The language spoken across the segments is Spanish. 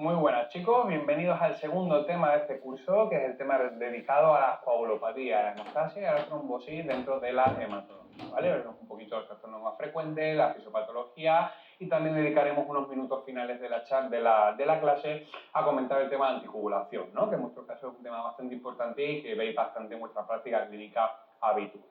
Muy buenas chicos, bienvenidos al segundo tema de este curso, que es el tema dedicado a la coagulopatía, a la hemostasia y a la trombosis dentro de la hematología, ¿vale? Veremos un poquito el trastorno más frecuente, la fisiopatología y también dedicaremos unos minutos finales de la clase a comentar el tema de anticoagulación, ¿no? Que en vuestro caso es un tema bastante importante y que veis bastante en vuestra práctica clínica habitual.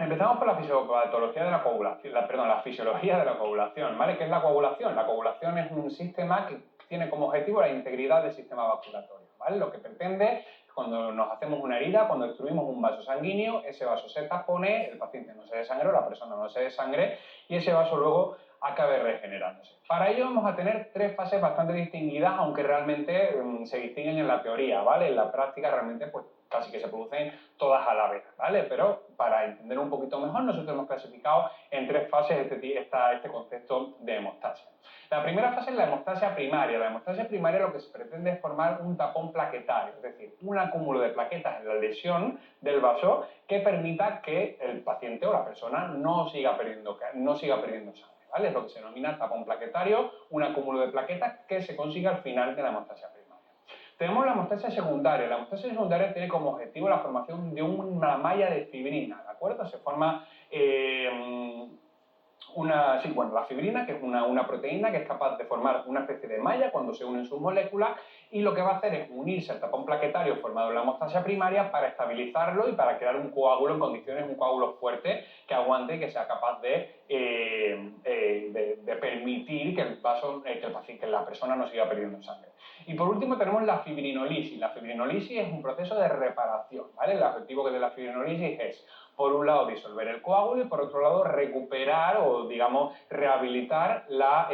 Empezamos por la fisiopatología de la coagulación, la fisiología de la coagulación, ¿vale? ¿Qué es la coagulación? La coagulación es un sistema que tiene como objetivo la integridad del sistema vasculatorio, ¿vale? Lo que pretende, cuando nos hacemos una herida, cuando destruimos un vaso sanguíneo, ese vaso se tapone, el paciente no se desangre, la persona no se desangre y ese vaso luego acabe regenerándose. Para ello vamos a tener tres fases bastante distinguidas, aunque realmente se distinguen en la teoría, ¿vale? En la práctica realmente pues casi que se producen todas a la vez, ¿vale? Pero para entender un poquito mejor, nosotros hemos clasificado en tres fases este concepto de hemostasia. La primera fase es la hemostasia primaria. La hemostasia primaria lo que se pretende es formar un tapón plaquetario, es decir, un acúmulo de plaquetas en la lesión del vaso que permita que el paciente o la persona no siga perdiendo sangre, ¿vale? Es lo que se denomina tapón plaquetario, un acúmulo de plaquetas que se consigue al final de la hemostasia primaria. Tenemos la hemostasia secundaria. La hemostasia secundaria tiene como objetivo la formación de una malla de fibrina, ¿de acuerdo? Se forma la fibrina, que es una proteína que es capaz de formar una especie de malla cuando se unen sus moléculas y lo que va a hacer es unirse al tapón plaquetario formado en la hemostasia primaria para estabilizarlo y para crear un coágulo en condiciones, un coágulo fuerte que aguante y que sea capaz de permitir que que la persona no siga perdiendo sangre. Y por último tenemos la fibrinolisis. La fibrinolisis es un proceso de reparación, ¿vale? El objetivo de la fibrinolisis es, por un lado, disolver el coágulo y por otro lado, recuperar o, digamos, rehabilitar la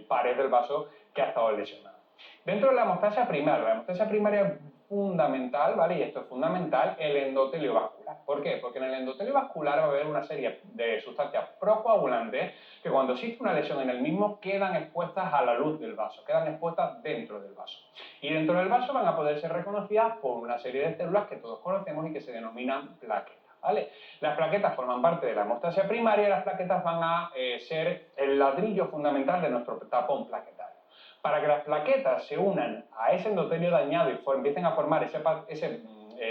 pared del vaso que ha estado lesionada. Dentro de la hemostasia primaria es fundamental, ¿vale? Y esto es fundamental, el endotelio vascular. ¿Por qué? Porque en el endotelio vascular va a haber una serie de sustancias procoagulantes que cuando existe una lesión en el mismo quedan expuestas a la luz del vaso, quedan expuestas dentro del vaso. Y dentro del vaso van a poder ser reconocidas por una serie de células que todos conocemos y que se denominan plaquetas, ¿vale? Las plaquetas forman parte de la hemostasia primaria y las plaquetas van a ser el ladrillo fundamental de nuestro tapón plaquetario. Para que las plaquetas se unan a ese endotelio dañado y empiecen a formar ese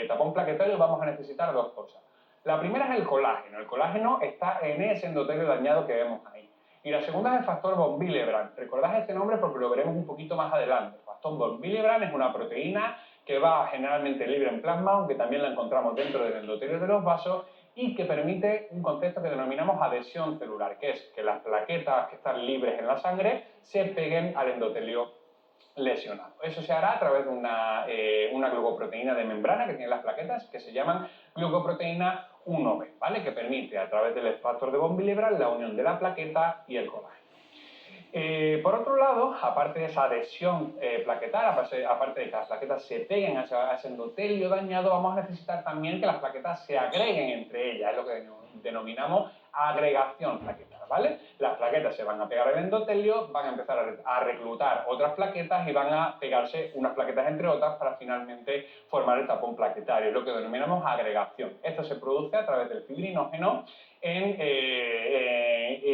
tapón plaquetario, vamos a necesitar dos cosas. La primera es el colágeno. El colágeno está en ese endotelio dañado que vemos ahí. Y la segunda es el factor von Willebrand. Recordad este nombre porque lo veremos un poquito más adelante. El factor von Willebrand es una proteína que va generalmente libre en plasma, aunque también la encontramos dentro del endotelio de los vasos, y que permite un concepto que denominamos adhesión celular, que es que las plaquetas que están libres en la sangre se peguen al endotelio lesionado. Eso se hará a través de una glucoproteína de membrana que tienen las plaquetas, que se llaman glucoproteína 1B, ¿vale? Que permite, a través del factor de von Willebrand, la unión de la plaqueta y el colágeno. Por otro lado, aparte de esa adhesión plaquetaria, aparte de que las plaquetas se peguen a ese endotelio dañado, vamos a necesitar también que las plaquetas se agreguen entre ellas, es lo que denominamos agregación plaquetar, ¿vale? Las plaquetas se van a pegar al endotelio, van a empezar a reclutar otras plaquetas y van a pegarse unas plaquetas entre otras para finalmente formar el tapón plaquetario, es lo que denominamos agregación. Esto se produce a través del fibrinógeno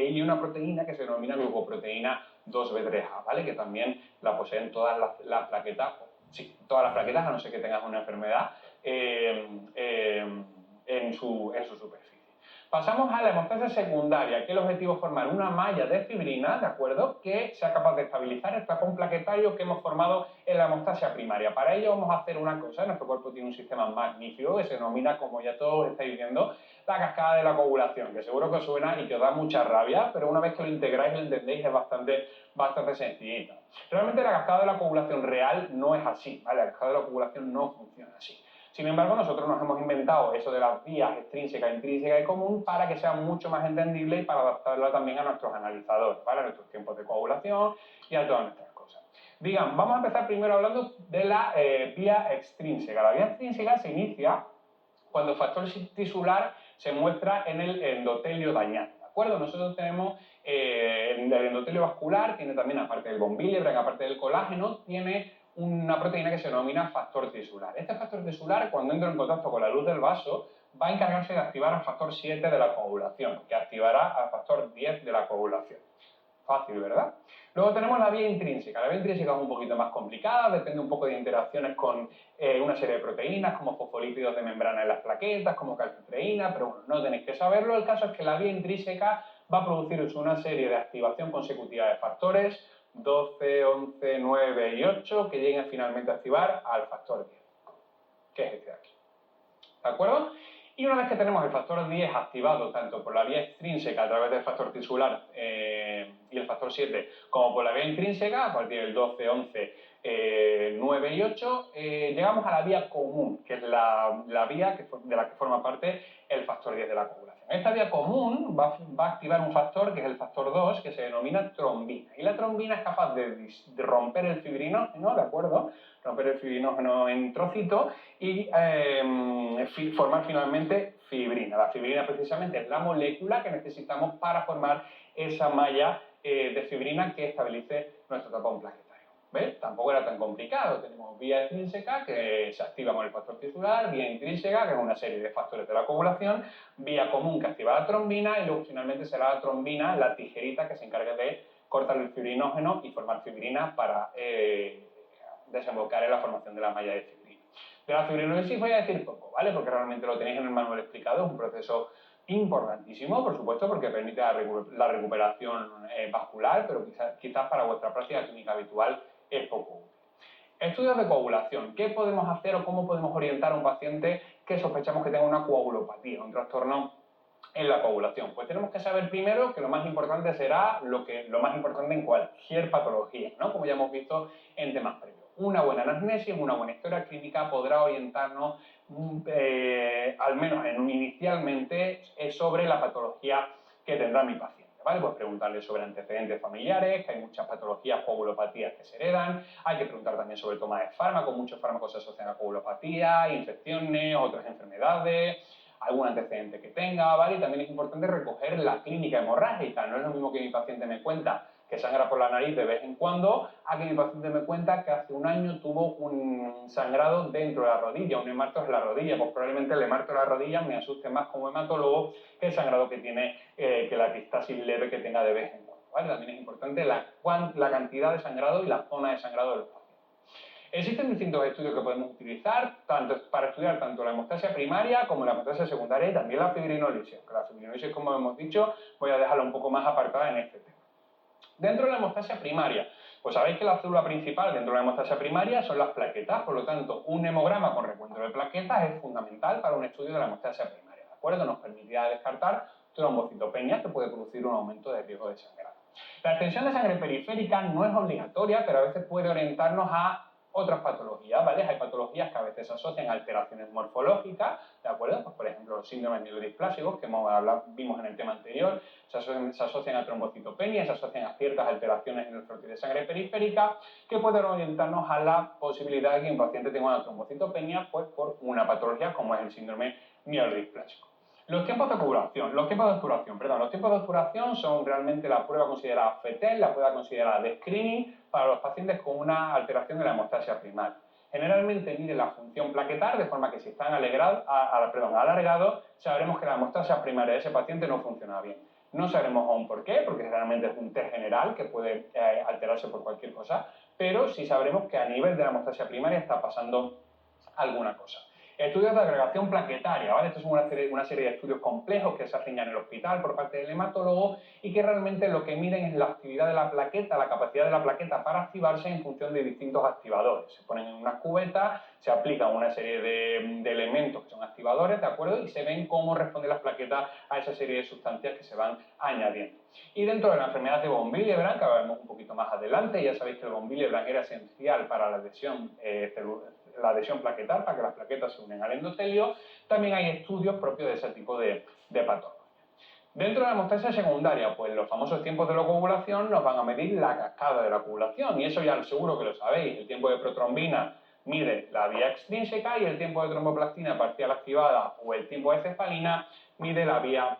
y una proteína que se denomina glucoproteína 2B3A, ¿vale? Que también la poseen todas las plaquetas, sí, todas las plaquetas, a no ser que tengas una enfermedad en su superficie. Pasamos a la hemostasia secundaria, que el objetivo es formar una malla de fibrina, ¿de acuerdo?, que sea capaz de estabilizar el tapón plaquetario que hemos formado en la hemostasia primaria. Para ello vamos a hacer una cosa, nuestro cuerpo tiene un sistema magnífico que se denomina, como ya todos estáis viendo, la cascada de la coagulación, que seguro que os suena y que os da mucha rabia, pero una vez que lo integráis y lo entendéis es bastante sencillito. Realmente la cascada de la coagulación real no es así, ¿vale? La cascada de la coagulación no funciona así. Sin embargo, nosotros nos hemos inventado eso de las vías extrínsecas, intrínsecas y común para que sea mucho más entendible y para adaptarla también a nuestros analizadores, ¿vale? A nuestros tiempos de coagulación y a todas nuestras cosas. Digamos, vamos a empezar primero hablando de la vía extrínseca. La vía extrínseca se inicia cuando el factor tisular se muestra en el endotelio dañado, ¿de acuerdo? Nosotros tenemos el endotelio vascular, tiene también, aparte del von Willebrand, aparte del colágeno, tiene una proteína que se denomina factor tisular. Este factor tisular, cuando entra en contacto con la luz del vaso, va a encargarse de activar al factor 7 de la coagulación, que activará al factor 10 de la coagulación. Fácil, ¿verdad? Luego tenemos la vía intrínseca. La vía intrínseca es un poquito más complicada, depende un poco de interacciones con una serie de proteínas, como fosfolípidos de membrana en las plaquetas, como calcitreína, pero bueno, no tenéis que saberlo. El caso es que la vía intrínseca va a producir una serie de activación consecutiva de factores 12, 11, 9 y 8 que lleguen finalmente a activar al factor 10, que es este de aquí. ¿De acuerdo? Y una vez que tenemos el factor 10 activado tanto por la vía extrínseca a través del factor tisular y el factor 7, como por la vía intrínseca, a partir del 12, 11, 9 y 8, llegamos a la vía común, que es la vía de la que forma parte el factor 10 de la coagulación. Esta vía común va a activar un factor, que es el factor 2, que se denomina trombina. Y la trombina es capaz de romper el fibrinógeno, ¿de acuerdo? Romper el fibrinógeno en trocitos y formar finalmente fibrina. La fibrina precisamente es la molécula que necesitamos para formar esa malla de fibrina que estabilice nuestro tapón plaquetario. ¿Ves? Tampoco era tan complicado. Tenemos vía extrínseca que se activa con el factor tisular, vía intrínseca, que es una serie de factores de la coagulación, vía común que activa la trombina y luego finalmente será la trombina, la tijerita que se encarga de cortar el fibrinógeno y formar fibrina para desembocar en la formación de la malla de fibrina. De la fibrinolisis voy a decir poco, ¿vale? Porque realmente lo tenéis en el manual explicado, es un proceso importantísimo, por supuesto, porque permite la recuperación vascular, pero quizás para vuestra práctica clínica habitual es poco útil. Estudios de coagulación. ¿Qué podemos hacer o cómo podemos orientar a un paciente que sospechamos que tenga una coagulopatía, un trastorno en la coagulación? Pues tenemos que saber primero que lo más importante será lo más importante en cualquier patología, ¿no? Como ya hemos visto en temas previos. Una buena anamnesis, una buena historia clínica podrá orientarnos, al menos inicialmente, sobre la patología que tendrá mi paciente. ¿Vale? Pues preguntarle sobre antecedentes familiares, que hay muchas patologías, coagulopatías que se heredan. Hay que preguntar también sobre toma de fármacos, muchos fármacos se asocian a coagulopatía, infecciones, otras enfermedades, algún antecedente que tenga, ¿vale? Y también es importante recoger la clínica hemorrágica. No es lo mismo que mi paciente me cuenta que sangra por la nariz de vez en cuando, a que mi paciente me cuenta que hace un año tuvo un sangrado dentro de la rodilla, un hemato en la rodilla. Pues probablemente el hemato en la rodilla me asuste más como hematólogo que el sangrado que tiene, que la epistasis leve que tenga de vez en cuando, ¿vale? También es importante la cantidad de sangrado y la zona de sangrado de los pacientes. Existen distintos estudios que podemos utilizar para estudiar tanto la hemostasia primaria como la hemostasia secundaria y también la fibrinolisis. La fibrinolisis, como hemos dicho, voy a dejarla un poco más apartada en este tema. Dentro de la hemostasia primaria, pues sabéis que la célula principal dentro de la hemostasia primaria son las plaquetas, por lo tanto, un hemograma con recuento de plaquetas es fundamental para un estudio de la hemostasia primaria, ¿de acuerdo? Nos permitirá descartar trombocitopenia que puede producir un aumento de riesgo de sangrado. La extensión de sangre periférica no es obligatoria, pero a veces puede orientarnos a otras patologías, ¿vale? Hay patologías que a veces asocian a alteraciones morfológicas, ¿de acuerdo? Pues por ejemplo, los síndromes mielodisplásicos que vimos en el tema anterior, se asocian a trombocitopenia, se asocian a ciertas alteraciones en el flujo de sangre periférica que pueden orientarnos a la posibilidad de que un paciente tenga una trombocitopenia, pues por una patología como es el síndrome mielodisplásico. Los tiempos de obturación son realmente la prueba considerada FETEL, la prueba considerada de screening para los pacientes con una alteración de la hemostasia primaria. Generalmente mide la función plaquetar, de forma que si están alargados, sabremos que la hemostasia primaria de ese paciente no funciona bien. No sabremos aún por qué, porque realmente es un test general que puede alterarse por cualquier cosa, pero sí sabremos que a nivel de la hemostasia primaria está pasando alguna cosa. Estudios de agregación plaquetaria, ¿vale? Esto es una serie de estudios complejos que se hacen ya en el hospital por parte del hematólogo y que realmente lo que miden es la actividad de la plaqueta, la capacidad de la plaqueta para activarse en función de distintos activadores. Se ponen en una cubeta, se aplican una serie de elementos que son activadores, ¿de acuerdo? Y se ven cómo responden las plaquetas a esa serie de sustancias que se van añadiendo. Y dentro de la enfermedad de von Willebrand, que hablaremos un poquito más adelante, ya sabéis que el von Willebrand era esencial para la adhesión plaquetar, para que las plaquetas se unen al endotelio, también hay estudios propios de ese tipo de patología. Dentro de la hemostasia secundaria, pues los famosos tiempos de la coagulación nos van a medir la cascada de la coagulación, y eso ya seguro que lo sabéis. El tiempo de protrombina mide la vía extrínseca y el tiempo de tromboplastina parcial activada o el tiempo de cefalina mide la vía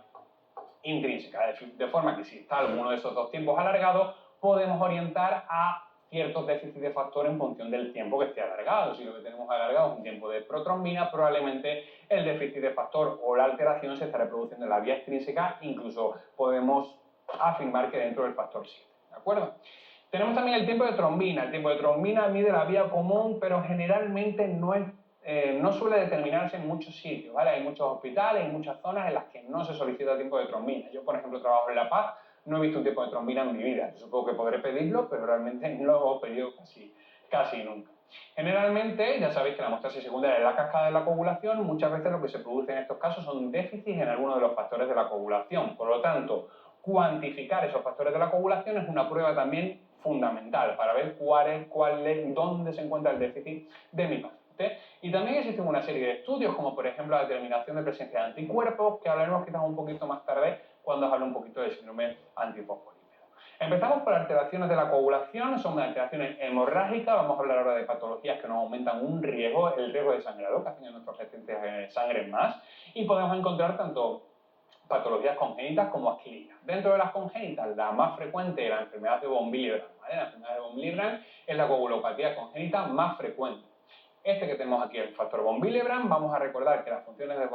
intrínseca, de forma que si está alguno de esos dos tiempos alargados, podemos orientar a ciertos déficits de factor en función del tiempo que esté alargado. Si lo que tenemos alargado es un tiempo de protrombina, probablemente el déficit de factor o la alteración se estará produciendo en la vía extrínseca, incluso podemos afirmar que dentro del factor 7. ¿de acuerdo? Tenemos también el tiempo de trombina. El tiempo de trombina mide la vía común, pero generalmente no suele determinarse en muchos sitios, ¿vale? Hay muchos hospitales, hay muchas zonas en las que no se solicita tiempo de trombina. Yo, por ejemplo, trabajo en La Paz, no he visto un tiempo de trombina en mi vida. Yo supongo que podré pedirlo, pero realmente no lo he pedido casi nunca. Generalmente, ya sabéis que la hemostasis secundaria es la cascada de la coagulación. Muchas veces lo que se produce en estos casos son déficits en algunos de los factores de la coagulación. Por lo tanto, cuantificar esos factores de la coagulación es una prueba también fundamental para ver dónde se encuentra el déficit de mi paciente. Y también existen una serie de estudios, como por ejemplo la determinación de presencia de anticuerpos, que hablaremos quizás un poquito más tarde cuando os hable un poquito del síndrome antifosfolípido. Empezamos por alteraciones de la coagulación, son alteraciones hemorrágicas. Vamos a hablar ahora de patologías que nos aumentan un riesgo, el riesgo de sangrado, que hacen que nuestros pacientes sangren más, y podemos encontrar tanto patologías congénitas como adquiridas. Dentro de las congénitas, la más frecuente es la enfermedad de von Willebrand, ¿vale? La enfermedad de von Willebrand es la coagulopatía congénita más frecuente. Este que tenemos aquí, el factor von Willebrand, vamos a recordar que las funciones del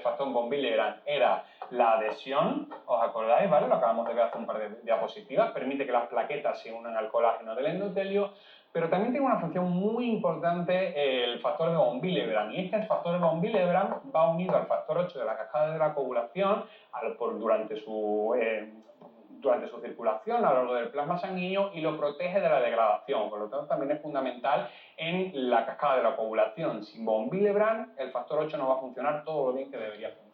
factor von Willebrand era la adhesión, ¿os acordáis? ¿Vale? Lo acabamos de ver hace un par de diapositivas, permite que las plaquetas se unan al colágeno del endotelio, pero también tiene una función muy importante el factor de von Willebrand, y este factor de von Willebrand va unido al factor 8 de la cascada de la coagulación durante su circulación a lo largo del plasma sanguíneo y lo protege de la degradación. Por lo tanto, también es fundamental en la cascada de la coagulación. Sin von Willebrand, el factor 8 no va a funcionar todo lo bien que debería funcionar.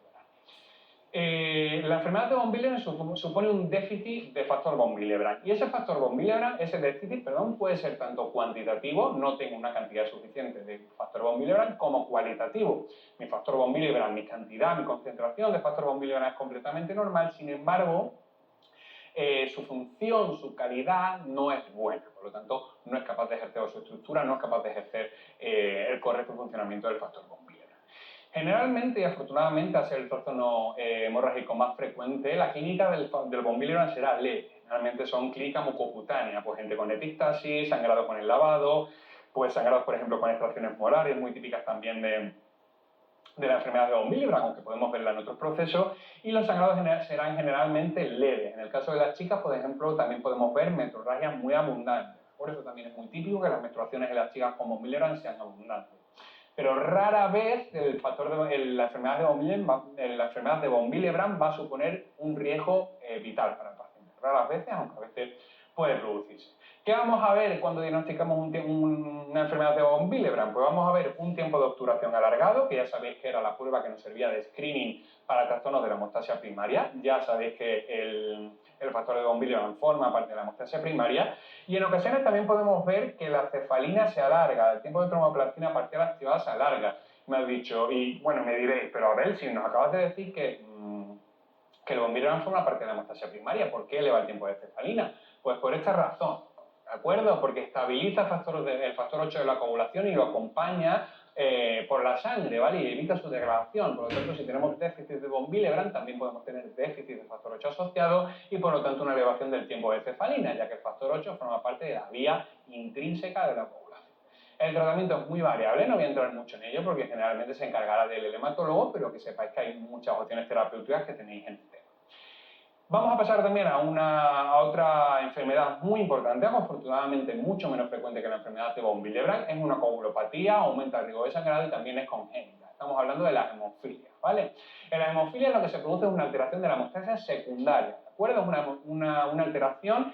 La enfermedad de von Willebrand supone un déficit de factor von Willebrand. Y ese factor von Willebrand, ese déficit, puede ser tanto cuantitativo, no tengo una cantidad suficiente de factor von Willebrand, como cualitativo. Mi factor von Willebrand, mi cantidad, mi concentración de factor von Willebrand es completamente normal, sin embargo, su función, su calidad no es buena, por lo tanto no es capaz de ejercer su estructura, no es capaz de ejercer el correcto funcionamiento del factor von Willebrand. Generalmente y afortunadamente, al ser el trastorno hemorrágico más frecuente, la clínica del von Willebrand será leve. Generalmente son clínicas mucocutáneas, pues gente con epistasis, sangrado con el lavado, pues sangrados por ejemplo con extracciones molares, muy típicas también de la enfermedad de von Willebrand, aunque podemos verla en otros procesos, y los sangrados serán generalmente leves. En el caso de las chicas, por ejemplo, también podemos ver metrorragias muy abundantes. Por eso también es muy típico que las menstruaciones en las chicas con von Willebrand sean abundantes. Pero rara vez la enfermedad de von Willebrand va a suponer un riesgo vital para el paciente. Raras veces, aunque a veces puede producirse. ¿Qué vamos a ver cuando diagnosticamos una enfermedad de von Willebrand? Pues vamos a ver un tiempo de obturación alargado, que ya sabéis que era la prueba que nos servía de screening para trastornos de la hemostasia primaria. Ya sabéis que el factor de von Willebrand forma parte de la hemostasia primaria. Y en ocasiones también podemos ver que la cefalina se alarga, el tiempo de tromboplastina parcial activada se alarga. Me has dicho, y bueno, me diréis, pero a ver, si nos acabas de decir que el von Willebrand forma parte de la hemostasia primaria, ¿por qué eleva el tiempo de cefalina? Pues por esta razón, ¿de acuerdo? Porque estabiliza el factor 8 de la coagulación y lo acompaña por la sangre, ¿vale? Y evita su degradación. Por lo tanto, si tenemos déficit de von Willebrand, también podemos tener déficit de factor 8 asociado y, por lo tanto, una elevación del tiempo de cefalina, ya que el factor 8 forma parte de la vía intrínseca de la coagulación. El tratamiento es muy variable, no voy a entrar mucho en ello porque generalmente se encargará del hematólogo, pero que sepáis que hay muchas opciones terapéuticas que tenéis en el tema. Vamos a pasar también a otra enfermedad muy importante, afortunadamente mucho menos frecuente que la enfermedad de von Willebrand. Es una coagulopatía, aumenta el riesgo de sangrado y también es congénita. Estamos hablando de la hemofilia, ¿vale? En la hemofilia lo que se produce es una alteración de la hemostasia secundaria, ¿de acuerdo? Es una alteración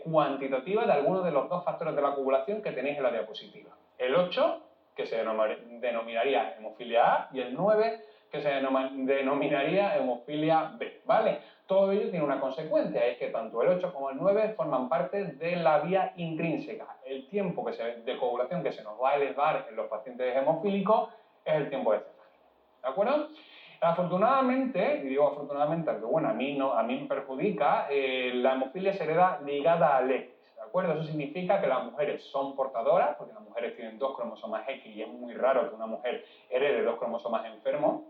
cuantitativa de algunos de los dos factores de la coagulación que tenéis en la diapositiva. El 8, que se denominaría hemofilia A, y el 9, que se denominaría hemofilia B, ¿vale? Todo ello tiene una consecuencia, es que tanto el 8 como el 9 forman parte de la vía intrínseca. El tiempo de coagulación que se nos va a elevar en los pacientes hemofílicos es el tiempo de cefalina, ¿de acuerdo? Afortunadamente, y digo afortunadamente, porque bueno, a mí me perjudica, la hemofilia se hereda ligada al X, ¿de acuerdo? Eso significa que las mujeres son portadoras, porque las mujeres tienen 2 cromosomas X y es muy raro que una mujer herede 2 cromosomas enfermos.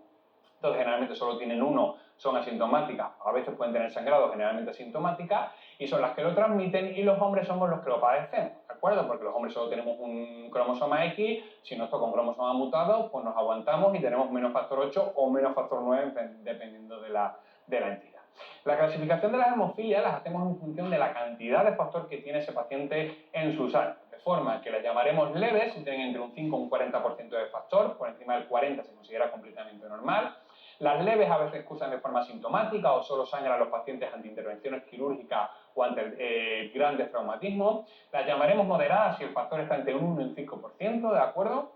Entonces, generalmente solo tienen uno, son asintomáticas, a veces pueden tener sangrado, generalmente asintomáticas, y son las que lo transmiten, y los hombres somos los que lo padecemos, ¿de acuerdo? Porque los hombres solo tenemos un cromosoma X, si nos toca un cromosoma mutado, pues nos aguantamos y tenemos menos factor 8 o menos factor 9, dependiendo de la entidad. La clasificación de las hemofilias las hacemos en función de la cantidad de factor que tiene ese paciente en su sangre, de forma que las llamaremos leves si tienen entre un 5 y un 40% de factor, por encima del 40 se considera completamente normal. Las leves a veces cursan de forma sintomática o solo sangran los pacientes ante intervenciones quirúrgicas o ante grandes traumatismos. Las llamaremos moderadas si el factor está entre un 1 y un 5%, ¿de acuerdo?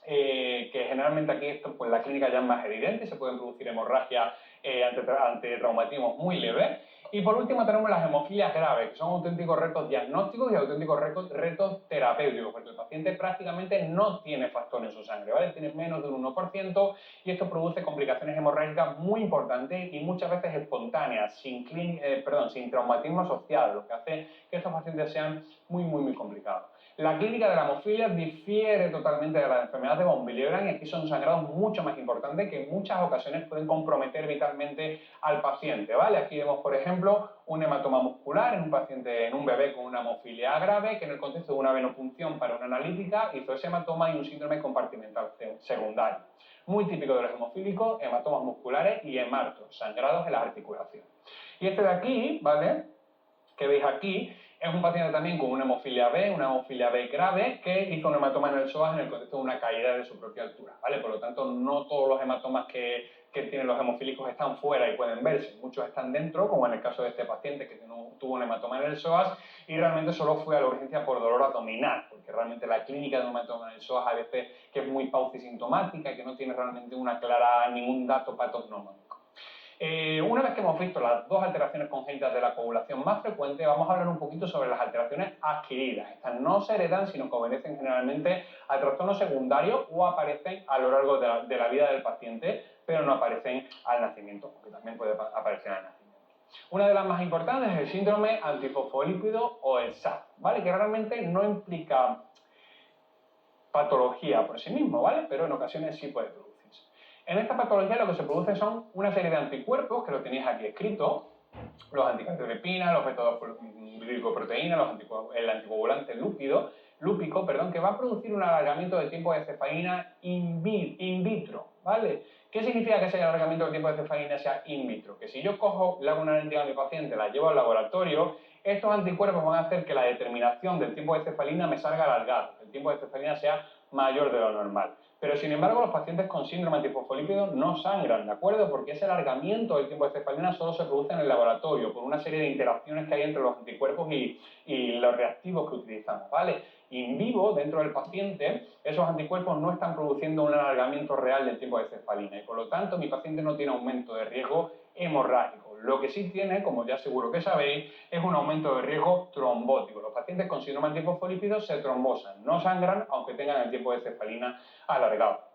Que generalmente aquí esto, pues la clínica ya es más evidente, se pueden producir hemorragias ante traumatismos muy leves. Y por último tenemos las hemofilias graves, que son auténticos retos diagnósticos y auténticos retos terapéuticos, porque el paciente prácticamente no tiene factor en su sangre, ¿vale? Tiene menos de un 1% y esto produce complicaciones hemorrágicas muy importantes y muchas veces espontáneas, sin traumatismo asociado, lo que hace que estos pacientes sean muy complicados. La clínica de la hemofilia difiere totalmente de la enfermedad de von Willebrand y aquí son sangrados mucho más importantes que en muchas ocasiones pueden comprometer vitalmente al paciente, ¿vale? Aquí vemos, por ejemplo, un hematoma muscular en un paciente, en un bebé con una hemofilia grave que en el contexto de una venopunción para una analítica hizo ese hematoma y un síndrome compartimental secundario. Muy típico de los hemofílicos, hematomas musculares y hemartos, sangrados en las articulaciones. Y este de aquí, ¿vale?, que veis aquí, es un paciente también con una hemofilia B grave, que hizo un hematoma en el psoas en el contexto de una caída de su propia altura, ¿vale? Por lo tanto, no todos los hematomas que tienen los hemofílicos están fuera y pueden verse, muchos están dentro, como en el caso de este paciente que tuvo un hematoma en el psoas y realmente solo fue a la urgencia por dolor abdominal, porque realmente la clínica de un hematoma en el psoas a veces que es muy paucisintomática y que no tiene realmente ningún dato patognomónico. Una vez que hemos visto las dos alteraciones congénitas de la coagulación más frecuentes, vamos a hablar un poquito sobre las alteraciones adquiridas. Estas no se heredan, sino que obedecen generalmente a trastornos secundarios o aparecen a lo largo de la vida del paciente, pero no aparecen al nacimiento, porque también puede aparecer al nacimiento. Una de las más importantes es el síndrome antifosfolípido o el SAF, ¿vale? Que realmente no implica patología por sí mismo, ¿vale? Pero en ocasiones sí puede producirse. En esta patología lo que se produce son una serie de anticuerpos, que lo tenéis aquí escrito, los anticanceripina, los beta-2-glicoproteínas, el anticoagulante lúpico, que va a producir un alargamiento de tiempo de cefalina in vitro, ¿vale? ¿Qué significa que ese alargamiento de tiempo de cefalina sea in vitro? Que si yo le hago una analítica a mi paciente, la llevo al laboratorio, estos anticuerpos van a hacer que la determinación del tiempo de cefalina me salga alargado, que el tiempo de cefalina sea mayor de lo normal. Pero, sin embargo, los pacientes con síndrome antifosfolípido no sangran, ¿de acuerdo? Porque ese alargamiento del tiempo de cefalina solo se produce en el laboratorio, por una serie de interacciones que hay entre los anticuerpos y los reactivos que utilizamos, ¿vale? In vivo, dentro del paciente, esos anticuerpos no están produciendo un alargamiento real del tiempo de cefalina y, por lo tanto, mi paciente no tiene aumento de riesgo hemorrágico. Lo que sí tiene, como ya seguro que sabéis, es un aumento de riesgo trombótico. Los pacientes con síndrome antifosfolípido se trombosan, no sangran, aunque tengan el tiempo de cefalina alargado.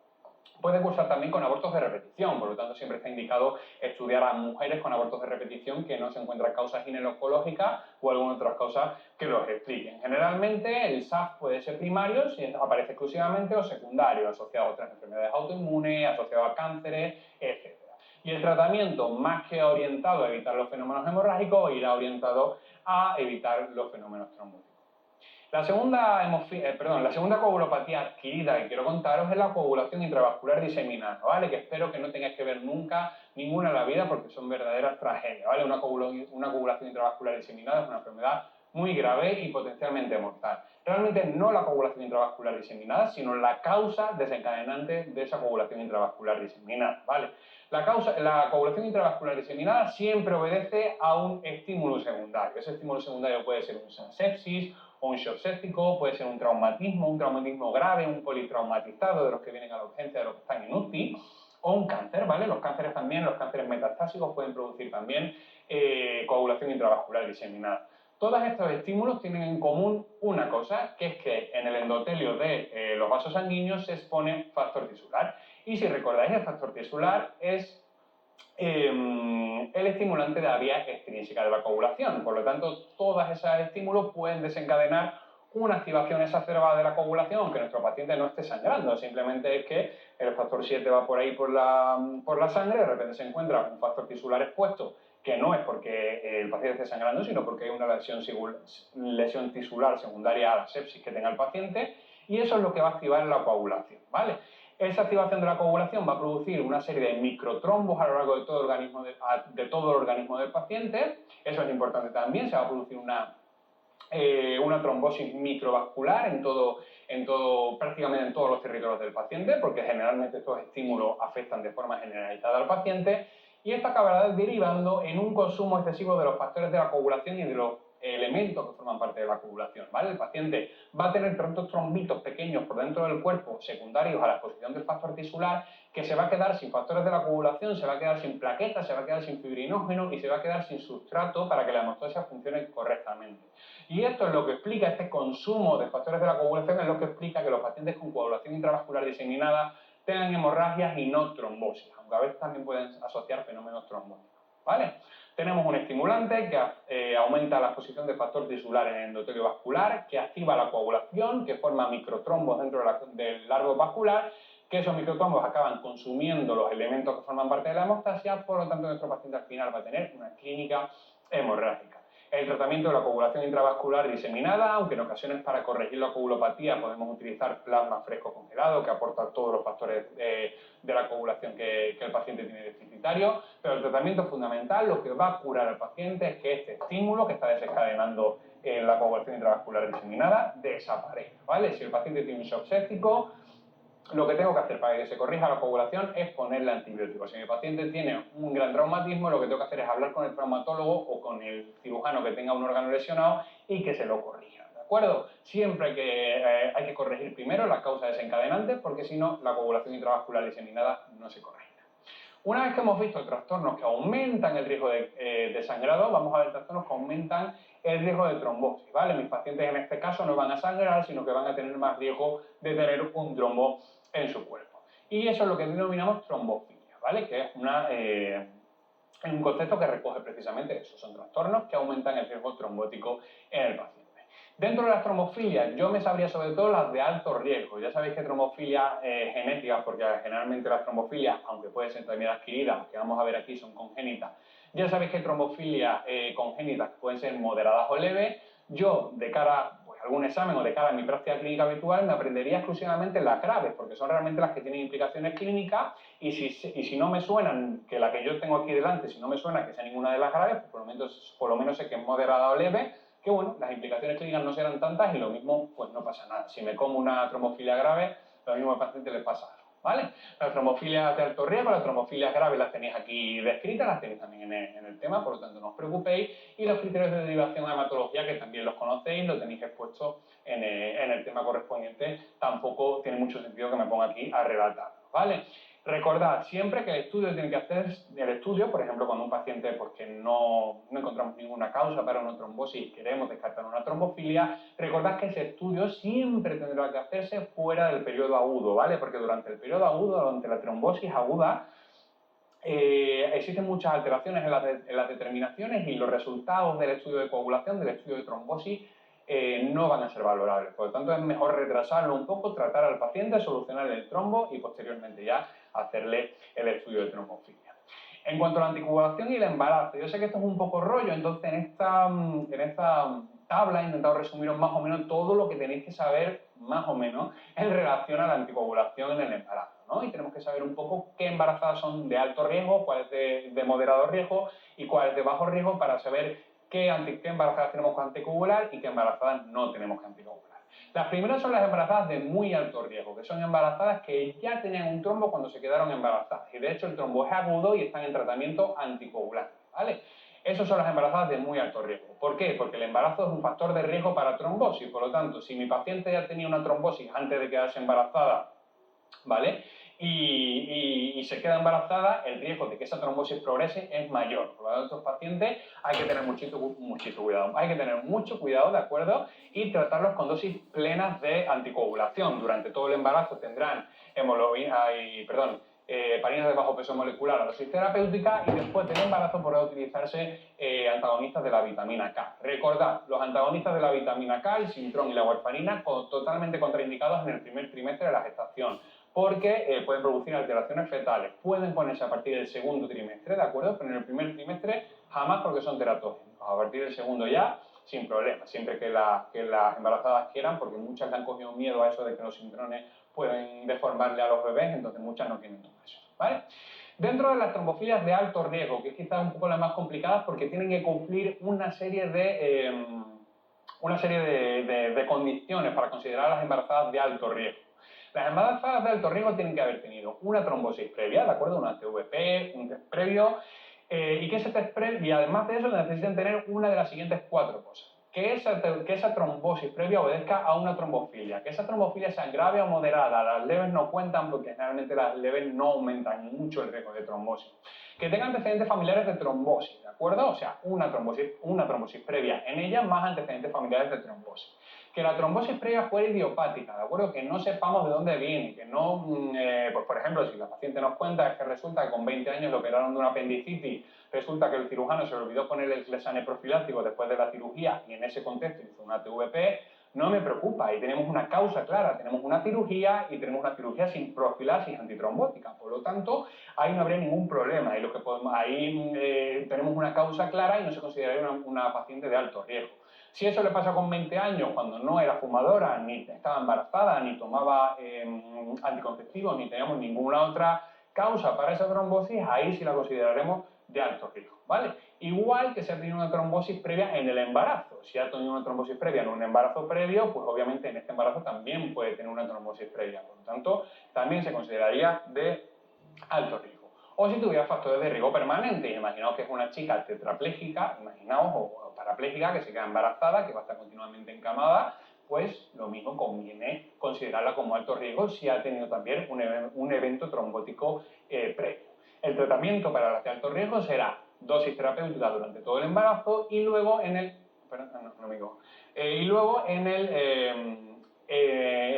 Puede cursar también con abortos de repetición, por lo tanto siempre está indicado estudiar a mujeres con abortos de repetición que no se encuentran causas ginecológicas o alguna otras causas que los expliquen. Generalmente el SAF puede ser primario si aparece exclusivamente o secundario, asociado a otras enfermedades autoinmunes, asociado a cánceres, etc. Y el tratamiento, más que orientado a evitar los fenómenos hemorrágicos, irá orientado a evitar los fenómenos trombóticos. La segunda coagulopatía adquirida que quiero contaros es la coagulación intravascular diseminada, ¿vale? Que espero que no tengáis que ver nunca ninguna en la vida porque son verdaderas tragedias, ¿vale? Una coagulación intravascular diseminada es una enfermedad muy grave y potencialmente mortal. Realmente no la coagulación intravascular diseminada, sino la causa desencadenante de esa coagulación intravascular diseminada, ¿vale? La coagulación intravascular diseminada siempre obedece a un estímulo secundario. Ese estímulo secundario puede ser una sepsis, o un shock séptico, puede ser un traumatismo grave, un politraumatizado de los que vienen a la urgencia, de los que están en UCI, o un cáncer, ¿vale? Los cánceres metastásicos pueden producir también coagulación intravascular diseminada. Todos estos estímulos tienen en común una cosa, que es que en el endotelio de los vasos sanguíneos se expone factor tisular. Y si recordáis, el factor tisular es el estimulante de la vía extrínseca de la coagulación. Por lo tanto, todos esos estímulos pueden desencadenar una activación exacerbada de la coagulación, aunque nuestro paciente no esté sangrando. Simplemente es que el factor 7 va por ahí por la sangre, de repente se encuentra un factor tisular expuesto, que no es porque el paciente esté sangrando, sino porque hay una lesión tisular secundaria a la sepsis que tenga el paciente, y eso es lo que va a activar la coagulación, ¿vale? Esa activación de la coagulación va a producir una serie de microtrombos a lo largo de todo el organismo del paciente. Eso es importante también. Se va a producir una trombosis microvascular prácticamente en todos los territorios del paciente, porque generalmente estos estímulos afectan de forma generalizada al paciente, y esto acabará derivando en un consumo excesivo de los factores de la coagulación y de los elementos que forman parte de la coagulación, ¿vale? El paciente va a tener tantos trombitos pequeños por dentro del cuerpo secundarios a la exposición del factor tisular que se va a quedar sin factores de la coagulación, se va a quedar sin plaquetas, se va a quedar sin fibrinógeno y se va a quedar sin sustrato para que la hemostasia funcione correctamente. Y esto es lo que explica, este consumo de factores de la coagulación es lo que explica que los pacientes con coagulación intravascular diseminada tengan hemorragias y no trombosis, aunque a veces también pueden asociar fenómenos trombóticos, ¿vale? Tenemos un estimulante que aumenta la exposición de factor tisular en el endotelio vascular, que activa la coagulación, que forma microtrombos dentro del largo vascular, que esos microtrombos acaban consumiendo los elementos que forman parte de la hemostasia, por lo tanto nuestro paciente al final va a tener una clínica hemorrágica. El tratamiento de la coagulación intravascular diseminada, aunque en ocasiones para corregir la coagulopatía podemos utilizar plasma fresco congelado que aporta todos los factores de la coagulación que el paciente tiene deficitario, pero el tratamiento fundamental, lo que va a curar al paciente es que este estímulo que está desencadenando la coagulación intravascular diseminada desaparezca, ¿vale? Si el paciente tiene un shock séptico, lo que tengo que hacer para que se corrija la coagulación es ponerle antibióticos. Si mi paciente tiene un gran traumatismo, lo que tengo que hacer es hablar con el traumatólogo o con el cirujano que tenga un órgano lesionado y que se lo corrija, ¿de acuerdo? Siempre hay que corregir primero la causa desencadenante, porque si no, la coagulación intravascular diseminada no se corrige. Una vez que hemos visto trastornos que aumentan el riesgo de sangrado, vamos a ver trastornos que aumentan el riesgo de trombosis, ¿vale? Mis pacientes en este caso no van a sangrar, sino que van a tener más riesgo de tener un trombo en su cuerpo. Y eso es lo que denominamos trombofilia, ¿vale? Que es un concepto que recoge precisamente eso, son trastornos que aumentan el riesgo trombótico en el paciente. Dentro de las trombofilias, yo me sabría sobre todo las de alto riesgo. Ya sabéis que trombofilias genéticas, porque generalmente las trombofilias, aunque pueden ser también adquiridas, las que vamos a ver aquí son congénitas, ya sabéis que trombofilias congénitas pueden ser moderadas o leves. Yo, de cara a algún examen o de cara a mi práctica clínica habitual, me aprendería exclusivamente las graves, porque son realmente las que tienen implicaciones clínicas, y si no me suenan, que la que yo tengo aquí delante, si no me suena que sea ninguna de las graves, pues por lo menos sé que es moderada o leve, que bueno, las implicaciones clínicas no serán tantas y lo mismo, pues no pasa nada. Si me como una trombofilia grave, lo mismo al paciente le pasa algo, ¿vale? Las trombofilias de alto riesgo, las trombofilias graves las tenéis aquí descritas, las tenéis también en el tema, por lo tanto no os preocupéis. Y los criterios de derivación a hematología, que también los conocéis, lo tenéis expuesto en el tema correspondiente, tampoco tiene mucho sentido que me ponga aquí a relatar, ¿vale? Recordad siempre que el estudio tiene que hacer, por ejemplo, cuando un paciente porque no encontramos ninguna causa para una trombosis y queremos descartar una trombofilia, recordad que ese estudio siempre tendrá que hacerse fuera del periodo agudo, ¿vale? Porque durante el periodo agudo, durante la trombosis aguda, existen muchas alteraciones en las determinaciones y los resultados del estudio de coagulación, del estudio de trombosis, no van a ser valorables. Por lo tanto, es mejor retrasarlo un poco, tratar al paciente, solucionar el trombo y posteriormente ya hacerle el estudio de trombofilia. En cuanto a la anticoagulación y el embarazo, yo sé que esto es un poco rollo, entonces en esta tabla he intentado resumiros más o menos todo lo que tenéis que saber más o menos en relación a la anticoagulación en el embarazo, ¿no? Y tenemos que saber un poco qué embarazadas son de alto riesgo, cuáles de moderado riesgo y cuáles de bajo riesgo, para saber qué embarazadas tenemos que anticoagular y qué embarazadas no tenemos que anticoagular. Las primeras son las embarazadas de muy alto riesgo, que son embarazadas que ya tenían un trombo cuando se quedaron embarazadas. Y de hecho el trombo es agudo y están en tratamiento anticoagulante, ¿vale? Esas son las embarazadas de muy alto riesgo. ¿Por qué? Porque el embarazo es un factor de riesgo para trombosis. Por lo tanto, si mi paciente ya tenía una trombosis antes de quedarse embarazada, ¿vale? Y se queda embarazada, el riesgo de que esa trombosis progrese es mayor. Por lo tanto, estos pacientes hay que tener muchito cuidado. Hay que tener mucho cuidado, ¿de acuerdo? Y tratarlos con dosis plenas de anticoagulación. Durante todo el embarazo tendrán heparinas de bajo peso molecular a dosis terapéutica, y después del embarazo podrá utilizarse antagonistas de la vitamina K. Recordad, los antagonistas de la vitamina K, el sintrón y la warfarina, totalmente contraindicados en el primer trimestre de la gestación, porque pueden producir alteraciones fetales. Pueden ponerse a partir del segundo trimestre, ¿de acuerdo? Pero en el primer trimestre jamás, porque son teratógenos. A partir del segundo ya, sin problema, siempre que las embarazadas quieran, porque muchas le han cogido miedo a eso de que los sintrones pueden deformarle a los bebés, entonces muchas no tienen todo eso, ¿vale? Dentro de las trombofilias de alto riesgo, que es quizás un poco las más complicadas porque tienen que cumplir una serie de condiciones para considerar a las embarazadas de alto riesgo. Las embarazadas de alto riesgo tienen que haber tenido una trombosis previa, ¿de acuerdo? Una TVP, un test previo, y que ese test previo, y además de eso necesitan tener una de las siguientes 4 cosas. Que esa trombosis previa obedezca a una trombofilia, que esa trombofilia sea grave o moderada, las leves no cuentan porque generalmente las leves no aumentan mucho el riesgo de trombosis. Que tenga antecedentes familiares de trombosis, ¿de acuerdo? O sea, una trombosis previa en ella más antecedentes familiares de trombosis. Que la trombosis previa fuera idiopática, ¿de acuerdo? Que no sepamos de dónde viene, que no, pues por ejemplo, si la paciente nos cuenta es que resulta que con 20 años le operaron de una apendicitis, resulta que el cirujano se le olvidó poner el clesane profiláctico después de la cirugía y en ese contexto hizo una TVP, no me preocupa, ahí tenemos una causa clara, tenemos una cirugía y tenemos una cirugía sin profilaxis antitrombótica, por lo tanto, ahí no habría ningún problema, ahí tenemos una causa clara y no se consideraría una paciente de alto riesgo. Si eso le pasa con 20 años, cuando no era fumadora, ni estaba embarazada, ni tomaba anticonceptivos, ni teníamos ninguna otra causa para esa trombosis, ahí sí la consideraremos de alto riesgo, ¿vale? Igual que si ha tenido una trombosis previa en el embarazo. Si ha tenido una trombosis previa en un embarazo previo, pues obviamente en este embarazo también puede tener una trombosis previa. Por lo tanto, también se consideraría de alto riesgo. O si tuviera factores de riesgo permanente, imaginaos que es una chica tetrapléjica, imaginaos, o parapléjica, que se queda embarazada, que va a estar continuamente encamada, pues lo mismo conviene considerarla como alto riesgo si ha tenido también un evento trombótico previo. El tratamiento para las de alto riesgo será dosis terapéutica durante todo el embarazo y luego en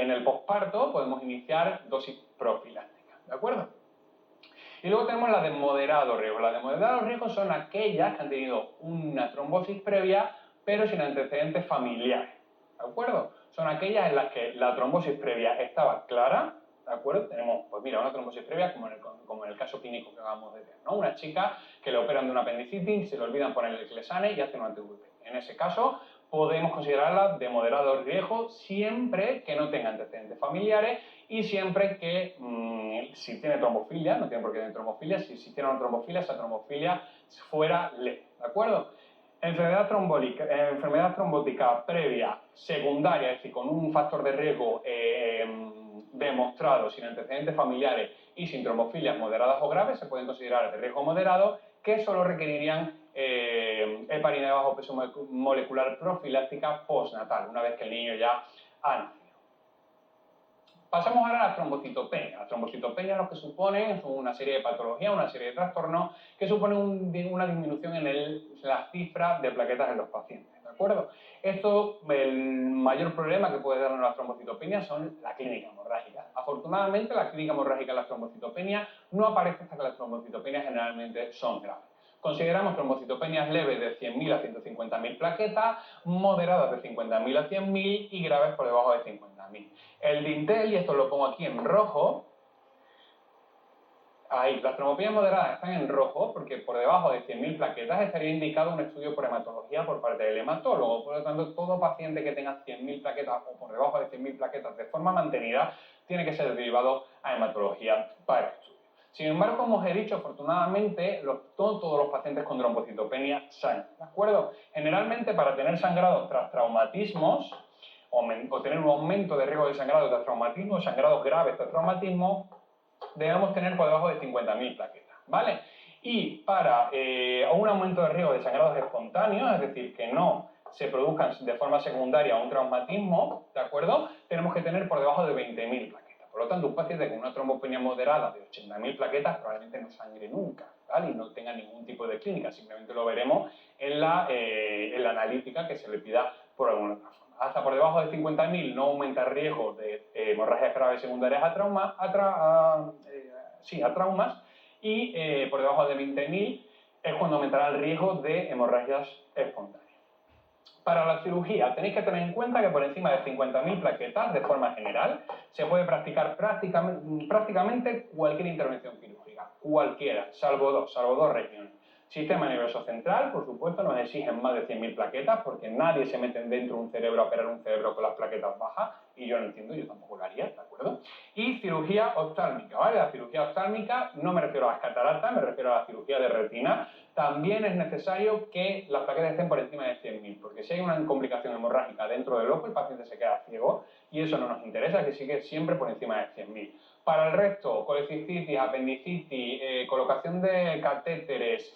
el posparto podemos iniciar dosis profilácticas, ¿de acuerdo? Y luego tenemos las de moderado riesgo. Las de moderado riesgo son aquellas que han tenido una trombosis previa, pero sin antecedentes familiares, ¿de acuerdo? Son aquellas en las que la trombosis previa estaba clara, ¿de acuerdo? Tenemos, pues mira, una trombosis previa como en el caso clínico que acabamos de ver, ¿no? Una chica que le operan de una apendicitis, se le olvidan ponerle el clesane y hacen una TVP. En ese caso, podemos considerarla de moderado riesgo siempre que no tenga antecedentes familiares y siempre que, si tiene trombofilia, no tiene por qué tener trombofilia, si tiene una trombofilia, esa trombofilia fuera leve, ¿de acuerdo? Enfermedad trombótica previa, secundaria, es decir, con un factor de riesgo demostrado, sin antecedentes familiares y sin trombofilias moderadas o graves, se pueden considerar de riesgo moderado, que solo requerirían heparina de bajo peso molecular profiláctica postnatal, una vez que el niño ya ha nacido. Pasamos ahora a la trombocitopenia. La trombocitopenia lo que supone son una serie de patologías, una serie de trastornos que suponen una disminución en la cifra de plaquetas en los pacientes, ¿de acuerdo? Esto, el mayor problema que puede darnos la trombocitopenia son la clínica hemorrágica. Afortunadamente, la clínica hemorrágica en la trombocitopenia no aparece hasta que las trombocitopenias generalmente son graves. Consideramos trombocitopenias leves de 100.000 a 150.000 plaquetas, moderadas de 50.000 a 100.000 y graves por debajo de 50.000. El dintel, y esto lo pongo aquí en rojo, ahí, las trombopenias moderadas están en rojo porque por debajo de 100.000 plaquetas estaría indicado un estudio por hematología por parte del hematólogo. Por lo tanto, todo paciente que tenga 100.000 plaquetas o por debajo de 100.000 plaquetas de forma mantenida tiene que ser derivado a hematología para estudio. Sin embargo, como os he dicho, afortunadamente, todos los pacientes con trombocitopenia sangran, ¿de acuerdo? Generalmente, para tener sangrado tras traumatismos o tener un aumento de riesgo de sangrado tras traumatismo, sangrados graves tras traumatismo, debemos tener por debajo de 50.000 plaquetas, ¿vale? Y para un aumento de riesgo de sangrados espontáneos, es decir, que no se produzcan de forma secundaria a un traumatismo, ¿de acuerdo? Tenemos que tener por debajo de 20.000 plaquetas. Por lo tanto, un paciente con una trombopenia moderada de 80.000 plaquetas probablemente no sangre nunca, ¿vale? Y no tenga ningún tipo de clínica, simplemente lo veremos en la analítica que se le pida por alguna otra forma. Hasta por debajo de 50.000 no aumenta el riesgo de hemorragias graves secundarias a traumas y por debajo de 20.000 es cuando aumentará el riesgo de hemorragias espontáneas. Para la cirugía tenéis que tener en cuenta que por encima de 50.000 plaquetas, de forma general, se puede practicar prácticamente cualquier intervención quirúrgica, cualquiera, salvo dos regiones. Sistema nervioso central, por supuesto, nos exigen más de 100.000 plaquetas porque nadie se mete dentro de un cerebro a operar un cerebro con las plaquetas bajas y yo no entiendo, yo tampoco lo haría, ¿de acuerdo? Y cirugía oftálmica, ¿vale? La cirugía oftálmica, no me refiero a las cataratas, me refiero a la cirugía de retina. También es necesario que las plaquetas estén por encima de 100.000 porque si hay una complicación hemorrágica dentro del ojo, el paciente se queda ciego y eso no nos interesa, que sigue siempre por encima de 100.000. Para el resto, colecistitis, apendicitis, colocación de catéteres,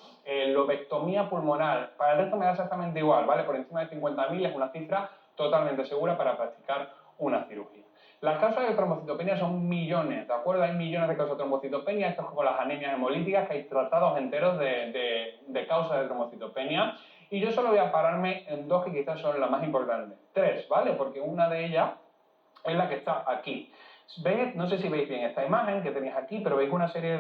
lobectomía pulmonar, para el resto me da exactamente igual, ¿vale? Por encima de 50.000 es una cifra totalmente segura para practicar una cirugía. Las causas de trombocitopenia son millones, ¿de acuerdo? Hay millones de causas de trombocitopenia, esto es como las anemias hemolíticas, que hay tratados enteros de causas de trombocitopenia, y yo solo voy a pararme en dos que quizás son las más importantes. Tres, ¿vale? Porque una de ellas es la que está aquí. ¿Veis? No sé si veis bien esta imagen que tenéis aquí, pero veis una serie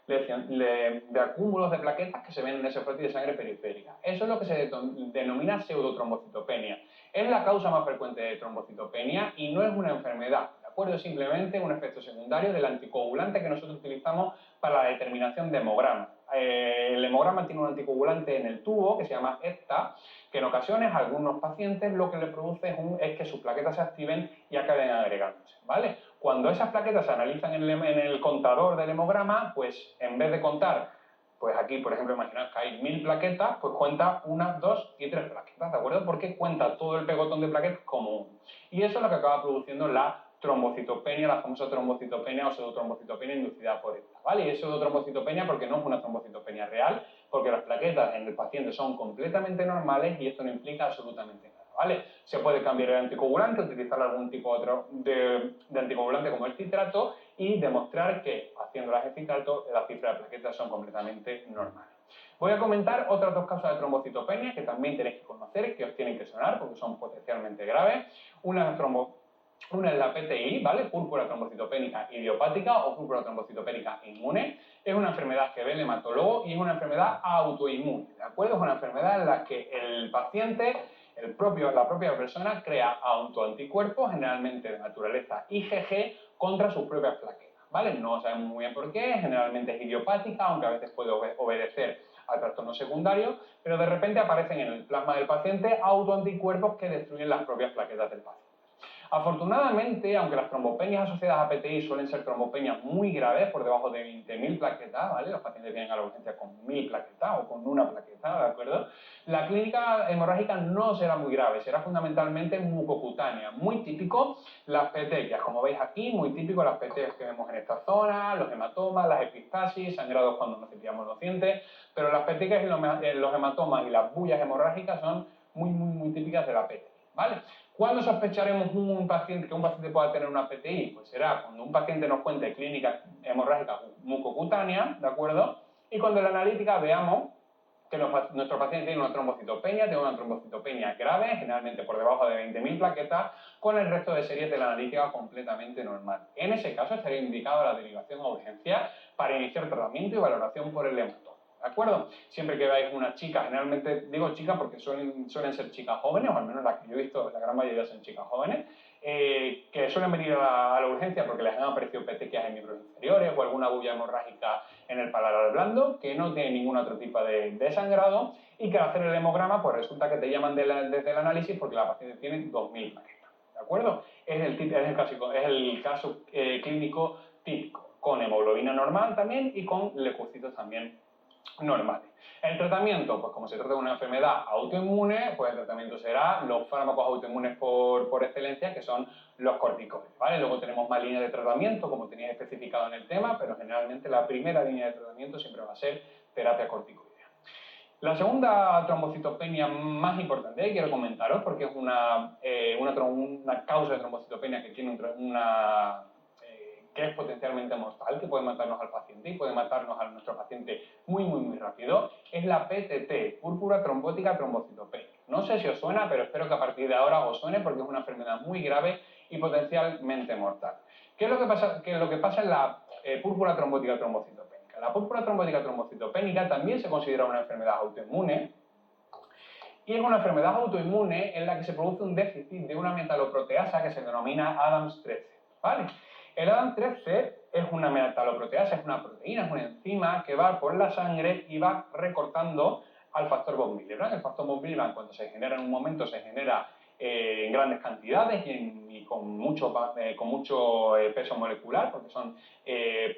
de acúmulos de plaquetas que se ven en ese frotis de sangre periférica. Eso es lo que se denomina pseudotrombocitopenia. Es la causa más frecuente de trombocitopenia y no es una enfermedad, ¿de acuerdo? Es simplemente un efecto secundario del anticoagulante que nosotros utilizamos para la determinación de hemograma. El hemograma tiene un anticoagulante en el tubo que se llama ESTA, que en ocasiones a algunos pacientes lo que le produce es que sus plaquetas se activen y acaben agregándose, ¿vale? Cuando esas plaquetas se analizan en el contador del hemograma, pues en vez de contar, pues aquí, por ejemplo, imaginad que hay 1000 plaquetas, pues cuenta 1, 2 y 3 plaquetas, ¿de acuerdo? Porque cuenta todo el pegotón de plaquetas como uno. Y eso es lo que acaba produciendo la trombocitopenia, la famosa trombocitopenia o pseudotrombocitopenia inducida por esta, ¿vale? Y es pseudotrombocitopenia porque no es una trombocitopenia real, porque las plaquetas en el paciente son completamente normales y esto no implica absolutamente nada, ¿vale? Se puede cambiar el anticoagulante, utilizar algún tipo otro de anticoagulante como el citrato y demostrar que haciendo las citrato las cifras de plaquetas son completamente normales. Voy a comentar otras dos causas de trombocitopenia que también tenéis que conocer, que os tienen que sonar porque son potencialmente graves. Una es la PTI, ¿vale? Púrpura trombocitopénica idiopática o púrpura trombocitopénica inmune. Es una enfermedad que ve el hematólogo y es una enfermedad autoinmune, ¿de acuerdo? Es una enfermedad en la que el paciente, la propia persona, crea autoanticuerpos, generalmente de naturaleza IgG, contra sus propias plaquetas, ¿vale? No sabemos muy bien por qué, generalmente es idiopática, aunque a veces puede obedecer a trastornos secundarios, pero de repente aparecen en el plasma del paciente autoanticuerpos que destruyen las propias plaquetas del paciente. Afortunadamente, aunque las trombopenias asociadas a PTI suelen ser trombopenias muy graves, por debajo de 20.000 plaquetas, ¿vale? Los pacientes vienen a la urgencia con 1.000 plaquetas o con una plaqueta, ¿de acuerdo? La clínica hemorrágica no será muy grave, será fundamentalmente mucocutánea. Muy típico las petequias, como veis aquí, muy típico las petequias que vemos en esta zona, los hematomas, las epistasis, sangrados cuando nos cepillamos los dientes, pero las petequias y los hematomas y las bullas hemorrágicas son muy típicas de la PTI, ¿vale? ¿Cuándo sospecharemos que un paciente pueda tener una PTI? Pues será cuando un paciente nos cuente clínica hemorrágica mucocutánea, ¿de acuerdo? Y cuando en la analítica veamos que nuestro paciente tiene una trombocitopenia grave, generalmente por debajo de 20.000 plaquetas, con el resto de series de la analítica completamente normal. En ese caso estaría indicada la derivación a urgencia para iniciar tratamiento y valoración por el hematólogo. ¿De acuerdo? Siempre que veáis una chica, generalmente digo chica porque suelen ser chicas jóvenes, o al menos las que yo he visto, la gran mayoría son chicas jóvenes, que suelen venir a la urgencia porque les han aparecido petequias en miembros inferiores o alguna bulla hemorrágica en el paladar blando, que no tiene ningún otro tipo de sangrado y que al hacer el hemograma pues resulta que te llaman desde el análisis porque la paciente tiene 2.000 plaquetas. ¿De acuerdo? Es el caso clínico típico, con hemoglobina normal también y con leucocitos también normales. El tratamiento, pues como se trata de una enfermedad autoinmune, pues el tratamiento será los fármacos autoinmunes por excelencia, que son los corticoides, ¿vale? Luego tenemos más líneas de tratamiento, como tenéis especificado en el tema, pero generalmente la primera línea de tratamiento siempre va a ser terapia corticoidea. La segunda trombocitopenia más importante que quiero comentaros, porque es una causa de trombocitopenia que tiene que es potencialmente mortal, que puede matarnos al paciente y puede matarnos a nuestro paciente muy rápido, es la PTT, púrpura trombótica trombocitopenia. No sé si os suena, pero espero que a partir de ahora os suene porque es una enfermedad muy grave y potencialmente mortal. ¿Qué es lo que pasa en la púrpura trombótica trombocitopénica? La púrpura trombótica trombocitopénica también se considera una enfermedad autoinmune y es una enfermedad autoinmune en la que se produce un déficit de una metaloproteasa que se denomina ADAMS13, ¿vale? El ADAMS13 es una metaloproteasa, es una proteína, es una enzima que va por la sangre y va recortando al factor von Willebrand. El factor von Willebrand, cuando se genera en un momento, se genera en grandes cantidades y con mucho peso molecular, porque son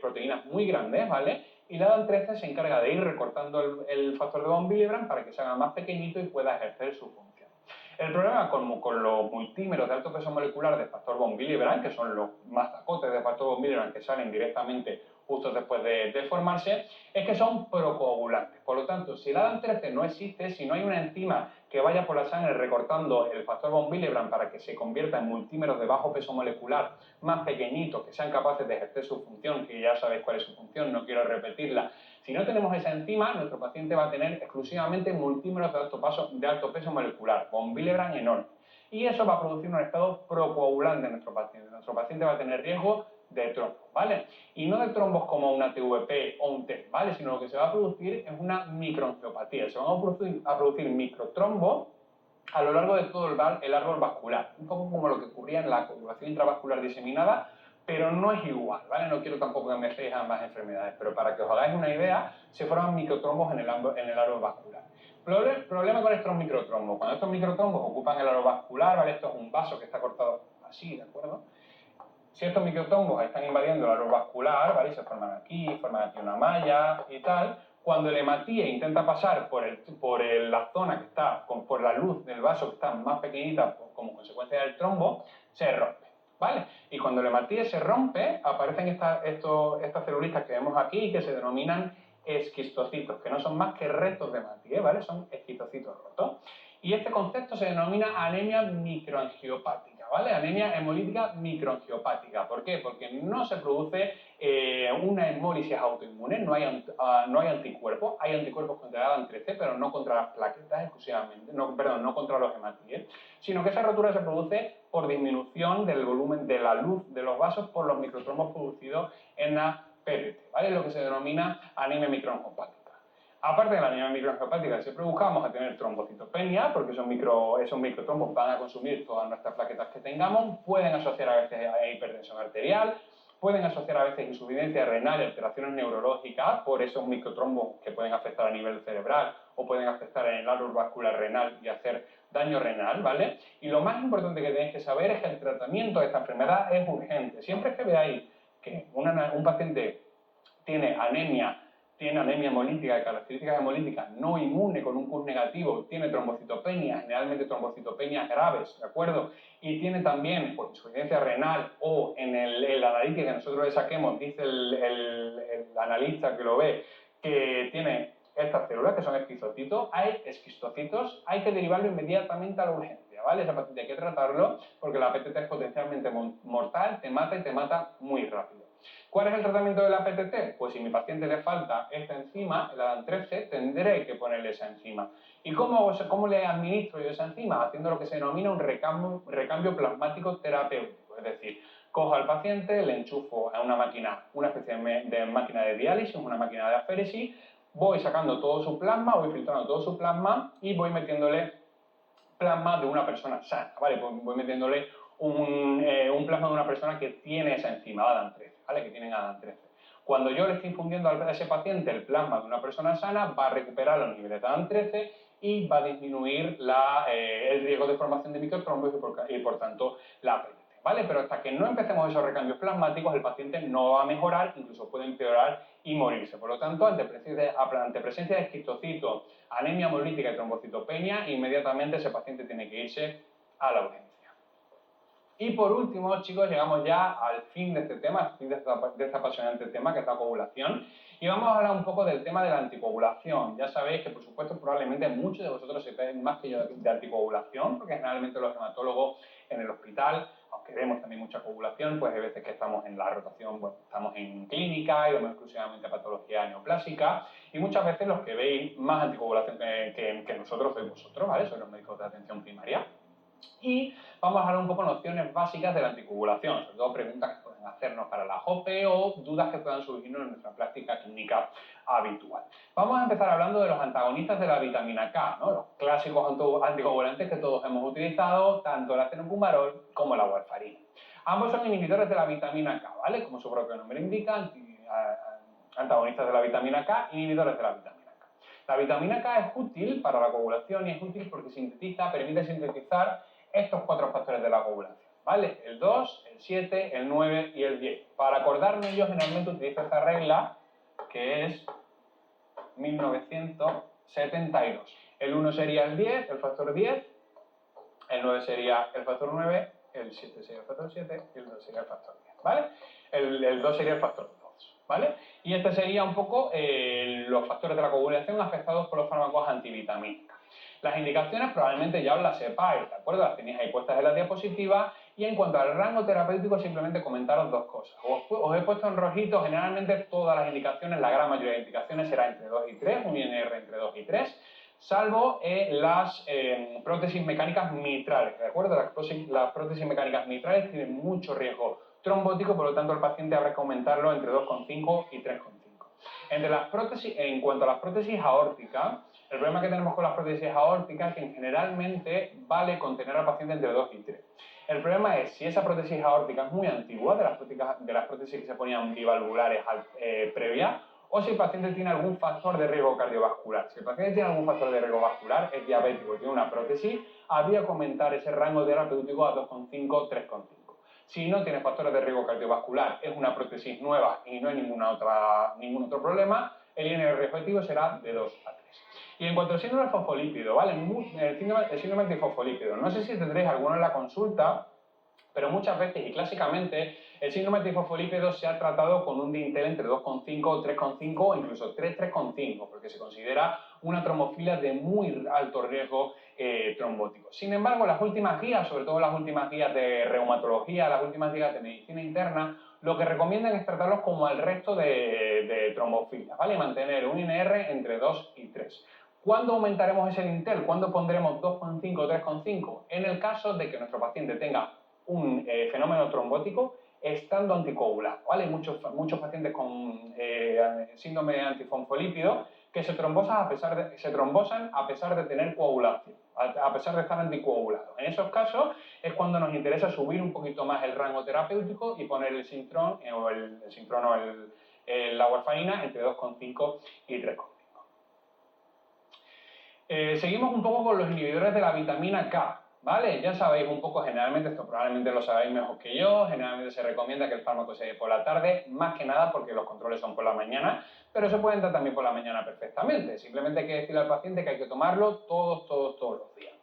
proteínas muy grandes, ¿vale? Y la ADAM13 se encarga de ir recortando el factor de von Willebrand para que se haga más pequeñito y pueda ejercer su función. El problema con los multímeros de alto peso molecular de factor von Willebrand, que son los mazacotes de factor von Willebrand que salen directamente justo después de formarse, es que son procoagulantes. Por lo tanto, si el ADAM13 no existe, si no hay una enzima que vaya por la sangre recortando el factor von Willebrand para que se convierta en multímeros de bajo peso molecular más pequeñitos, que sean capaces de ejercer su función, que ya sabéis cuál es su función, no quiero repetirla. Si no tenemos esa enzima, nuestro paciente va a tener exclusivamente multímeros de alto peso molecular, von Willebrand enorme. Y eso va a producir un estado procoagulante en nuestro paciente. Nuestro paciente va a tener riesgo de trombos, ¿vale? Y no de trombos como una TVP o un TEP, ¿vale? Sino lo que se va a producir es una microangiopatía. Se van a producir microtrombos a lo largo de todo el árbol vascular. Un poco como lo que ocurría en la coagulación intravascular diseminada, pero no es igual, ¿vale? No quiero tampoco que me mezcléis ambas enfermedades, pero para que os hagáis una idea, se forman microtrombos en el árbol vascular. Problema con estos microtrombos. Cuando estos microtrombos ocupan el árbol vascular, ¿vale? Esto es un vaso que está cortado así, ¿de acuerdo? Si estos microtrombos están invadiendo el árbol vascular, ¿vale? Y se forman aquí una malla y tal, cuando el hematíe intenta pasar por la zona que está, por la luz del vaso que está más pequeñita como consecuencia del trombo, se rompe, ¿vale? Y cuando el hematíe se rompe, aparecen estas celulitas que vemos aquí que se denominan esquistocitos, que no son más que restos de hematíe, ¿vale? Son esquistocitos rotos. Y este concepto se denomina anemia microangiopática, ¿vale? Anemia hemolítica microangiopática. ¿Por qué? Porque no se produce una hemólisis autoinmune, no hay anticuerpos. Hay anticuerpos contra el ADAM13, pero no contra las plaquetas exclusivamente, no contra los hematíes, sino que esa rotura se produce por disminución del volumen de la luz de los vasos por los microtrombos producidos en la PTT, ¿vale? Lo que se denomina anemia microangiopática. Aparte de la anemia microangiopática, siempre buscamos a tener trombocitopenia, porque esos microtrombos van a consumir todas nuestras plaquetas que tengamos, pueden asociar a veces a hipertensión arterial, pueden asociar a veces insuficiencia renal y alteraciones neurológicas por esos microtrombos que pueden afectar a nivel cerebral o pueden afectar en el árbol vascular renal y hacer daño renal, ¿vale? Y lo más importante que tenéis que saber es que el tratamiento de esta enfermedad es urgente. Siempre que veáis que un paciente tiene anemia hemolítica, de características hemolíticas no inmune con un CUS negativo, tiene trombocitopenia, generalmente trombocitopenias graves, ¿de acuerdo? Y tiene también por insuficiencia renal o en el analítica que nosotros le saquemos, dice el analista que lo ve, que tiene estas células que son esquistocitos, hay que derivarlo inmediatamente a la urgencia, ¿vale? Ese paciente hay que tratarlo porque la PTT es potencialmente mortal, te mata y te mata muy rápido. ¿Cuál es el tratamiento de la PTT? Pues si a mi paciente le falta esta enzima, el ADAM13, tendré que ponerle esa enzima. ¿Y cómo le administro yo esa enzima? Haciendo lo que se denomina un recambio plasmático terapéutico. Es decir, cojo al paciente, le enchufo a una especie de máquina de diálisis, una máquina de aféresis, voy sacando todo su plasma, voy filtrando todo su plasma y voy metiéndole plasma de una persona sana, ¿vale? Pues voy metiéndole un plasma de una persona que tiene esa enzima, ADAM13, ¿vale? Que tienen ADAM13. Cuando yo le estoy infundiendo a ese paciente el plasma de una persona sana, va a recuperar los niveles de ADAM13 y va a disminuir el riesgo de formación de microtrombos y por tanto la PTT, ¿vale? Pero hasta que no empecemos esos recambios plasmáticos, el paciente no va a mejorar, incluso puede empeorar y morirse. Por lo tanto, ante presencia de esquistocitos, anemia hemolítica y trombocitopenia, inmediatamente ese paciente tiene que irse a la urgencia. Y por último, chicos, llegamos ya al fin de este tema, al fin de este apasionante tema que es la coagulación. Y vamos a hablar un poco del tema de la anticoagulación. Ya sabéis que, por supuesto, probablemente muchos de vosotros sepáis más que yo de anticoagulación, porque generalmente los hematólogos en el hospital, aunque vemos también mucha coagulación, pues hay veces que estamos en la rotación, bueno, estamos en clínica y vemos exclusivamente patología neoplásica. Y muchas veces los que veis más anticoagulación que nosotros sois vosotros, ¿vale? Sois los médicos de atención primaria. Y vamos a hablar un poco de nociones básicas de la anticoagulación, sobre todo preguntas que pueden hacernos para la JOPE o dudas que puedan surgirnos en nuestra práctica clínica habitual. Vamos a empezar hablando de los antagonistas de la vitamina K, ¿no? Los clásicos anticoagulantes que todos hemos utilizado, tanto el acenopumarol como la warfarina. Ambos son inhibidores de la vitamina K, ¿vale? Como su propio nombre indica, antagonistas de la vitamina K, inhibidores de la vitamina K. La vitamina K es útil para la coagulación y es útil porque permite sintetizar estos 4 factores de la coagulación, ¿vale? El 2, el 7, el 9 y el 10. Para acordarme yo generalmente utilizo esta regla que es 1972. El 1 sería el 10, el factor 10, el 9 sería el factor 9, el 7 sería el factor 7 y el 2 sería el factor 10, ¿vale? El 2 sería el factor 2, ¿vale? Y este sería un poco los factores de la coagulación afectados por los fármacos antivitamínicos. Las indicaciones probablemente ya os las sepáis, ¿de acuerdo? Las tenéis ahí puestas en la diapositiva. Y en cuanto al rango terapéutico, simplemente comentaros 2 cosas. Os he puesto en rojito, generalmente todas las indicaciones, la gran mayoría de indicaciones será entre 2 y 3, un INR entre 2 y 3, salvo las prótesis mecánicas mitrales, ¿de acuerdo? Las prótesis mecánicas mitrales tienen mucho riesgo trombótico, por lo tanto el paciente habrá que aumentarlo entre 2,5 y 3,5. En cuanto a las prótesis aórticas, el problema que tenemos con las prótesis aórticas es que generalmente vale con tener al paciente entre 2 y 3. El problema es si esa prótesis aórtica es muy antigua, de las prótesis que se ponían bivalvulares previas, o si el paciente tiene algún factor de riesgo cardiovascular. Si el paciente tiene algún factor de riesgo vascular, es diabético, tiene una prótesis, habría que aumentar ese rango terapéutico a 2,5, 3,5. Si no tiene factores de riesgo cardiovascular, es una prótesis nueva y no hay ningún otro problema, el INR objetivo será de 2 a 3. Y en cuanto al síndrome fosfolípido, ¿vale? El síndrome antifosfolípido, no sé si tendréis alguno en la consulta, pero muchas veces y clásicamente el síndrome antifosfolípido se ha tratado con un dintel entre 2,5, 3,5 o incluso 3, 3,5, porque se considera una trombofilia de muy alto riesgo trombótico. Sin embargo, las últimas guías, sobre todo las últimas guías de reumatología, las últimas guías de medicina interna, lo que recomiendan es tratarlos como al resto de trombofilias, ¿vale? Mantener un INR entre 2 y 3. ¿Cuándo aumentaremos ese dintel? ¿Cuándo pondremos 2,5 o 3,5? En el caso de que nuestro paciente tenga un fenómeno trombótico estando anticoagulado, ¿vale? Muchos pacientes con síndrome antifosfolípido que se trombosan a pesar de tener coagulación, a pesar de estar anticoagulados. En esos casos es cuando nos interesa subir un poquito más el rango terapéutico y poner el Sintrom o la warfarina entre 2,5 y 3,5. Seguimos un poco con los inhibidores de la vitamina K, ¿vale? Ya sabéis un poco, generalmente, esto probablemente lo sabéis mejor que yo, generalmente se recomienda que el fármaco se dé por la tarde, más que nada porque los controles son por la mañana, pero se pueden dar también por la mañana perfectamente. Simplemente hay que decirle al paciente que hay que tomarlo todos los días.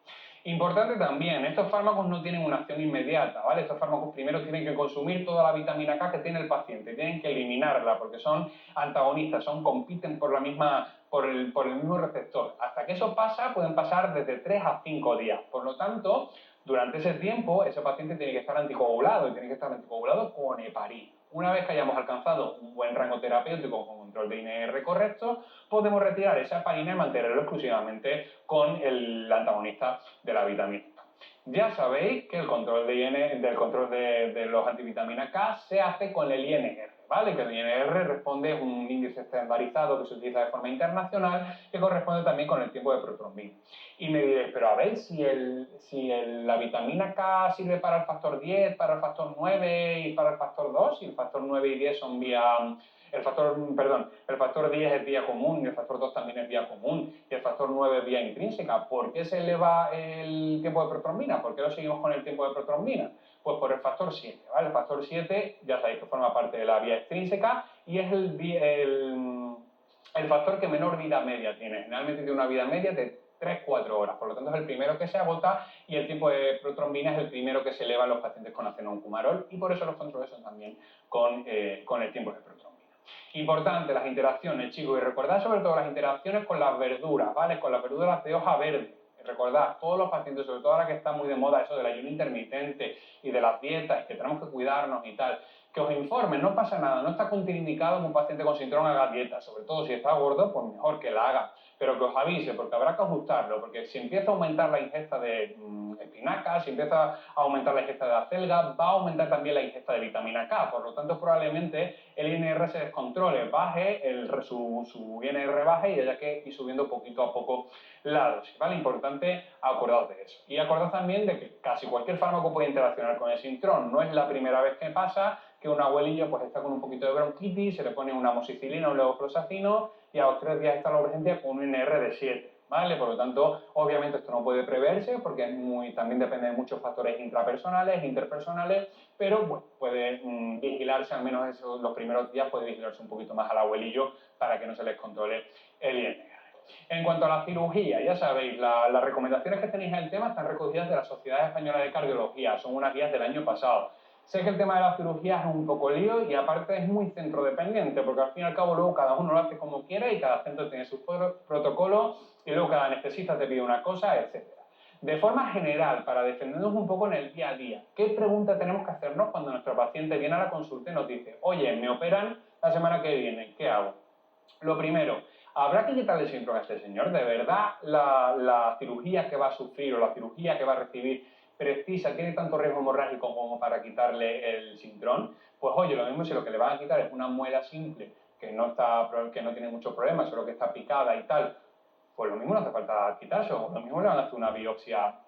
Importante también, estos fármacos no tienen una acción inmediata, ¿vale? Estos fármacos primero tienen que consumir toda la vitamina K que tiene el paciente, tienen que eliminarla porque son antagonistas, compiten por el mismo receptor. Hasta que eso pasa, pueden pasar desde 3 a 5 días. Por lo tanto, durante ese tiempo, ese paciente tiene que estar anticoagulado y tiene que estar anticoagulado con heparina. Una vez que hayamos alcanzado un buen rango terapéutico con control de INR correcto, podemos retirar esa heparina y mantenerlo exclusivamente con el antagonista de la vitamina K. Ya sabéis que el control de los antivitaminas K se hace con el INR, ¿vale? Que el INR responde, es un índice estandarizado que se utiliza de forma internacional, que corresponde también con el tiempo de protrombina. Y me diréis, pero a ver, si la vitamina K sirve para el factor 10, para el factor 9 y para el factor 2, y el factor 9 y 10 son el factor 10 es vía común y el factor 2 también es vía común y el factor 9 es vía intrínseca. ¿Por qué se eleva el tiempo de protrombina? ¿Por qué lo seguimos con el tiempo de protrombina? Pues por el factor 7, ¿vale? El factor 7 ya sabéis que forma parte de la vía extrínseca y es el factor que menor vida media tiene. Generalmente tiene una vida media de 3-4 horas, por lo tanto es el primero que se agota y el tiempo de protrombina es el primero que se eleva en los pacientes con acenoncumarol y por eso los controles son también con el tiempo de protrombina. Importante, las interacciones, chicos, y recordad sobre todo las interacciones con las verduras, ¿vale? Con las verduras de hoja verde. Recordad, todos los pacientes, sobre todo ahora que está muy de moda eso del ayuno intermitente y de las dietas, que tenemos que cuidarnos y tal, que os informen, no pasa nada, no está contraindicado que un paciente con síndrome haga dieta, sobre todo si está gordo, pues mejor que la haga, pero que os avise, porque habrá que ajustarlo, porque si empieza a aumentar la ingesta de espinacas, si empieza a aumentar la ingesta de acelga, va a aumentar también la ingesta de vitamina K, por lo tanto probablemente el INR se descontrole, baje, su INR baje y haya que ir subiendo poquito a poco la dosis, ¿vale? Importante acordaos de eso. Y acordaos también de que casi cualquier fármaco puede interaccionar con el sintrón, no es la primera vez que pasa que un abuelillo pues está con un poquito de bronquitis, se le pone una amoxicilina, un levofloxacino y a los 3 días está en la urgencia con un INR de 7, ¿vale? Por lo tanto, obviamente esto no puede preverse porque también depende de muchos factores intrapersonales, interpersonales, pero bueno, puede vigilarse, al menos los primeros días puede vigilarse un poquito más al abuelillo para que no se les controle el INR. En cuanto a la cirugía, ya sabéis, las recomendaciones que tenéis en el tema están recogidas de la Sociedad Española de Cardiología, son unas guías del año pasado. Sé que el tema de la cirugía es un poco lío y aparte es muy centro dependiente, porque al fin y al cabo luego cada uno lo hace como quiere y cada centro tiene sus protocolos y luego cada anestesista te pide una cosa, etc. De forma general, para defendernos un poco en el día a día, ¿qué pregunta tenemos que hacernos cuando nuestro paciente viene a la consulta y nos dice, oye, me operan la semana que viene, ¿qué hago? Lo primero, ¿habrá que quitarle el síndrome a este señor? ¿De verdad la cirugía que va a sufrir o la cirugía que va a recibir precisa, tiene tanto riesgo hemorrágico como para quitarle el cinturón? Pues oye, lo mismo si lo que le van a quitar es una muela simple que no tiene muchos problemas, solo que está picada y tal, pues lo mismo no hace falta quitarse, o lo mismo le van a hacer una biopsia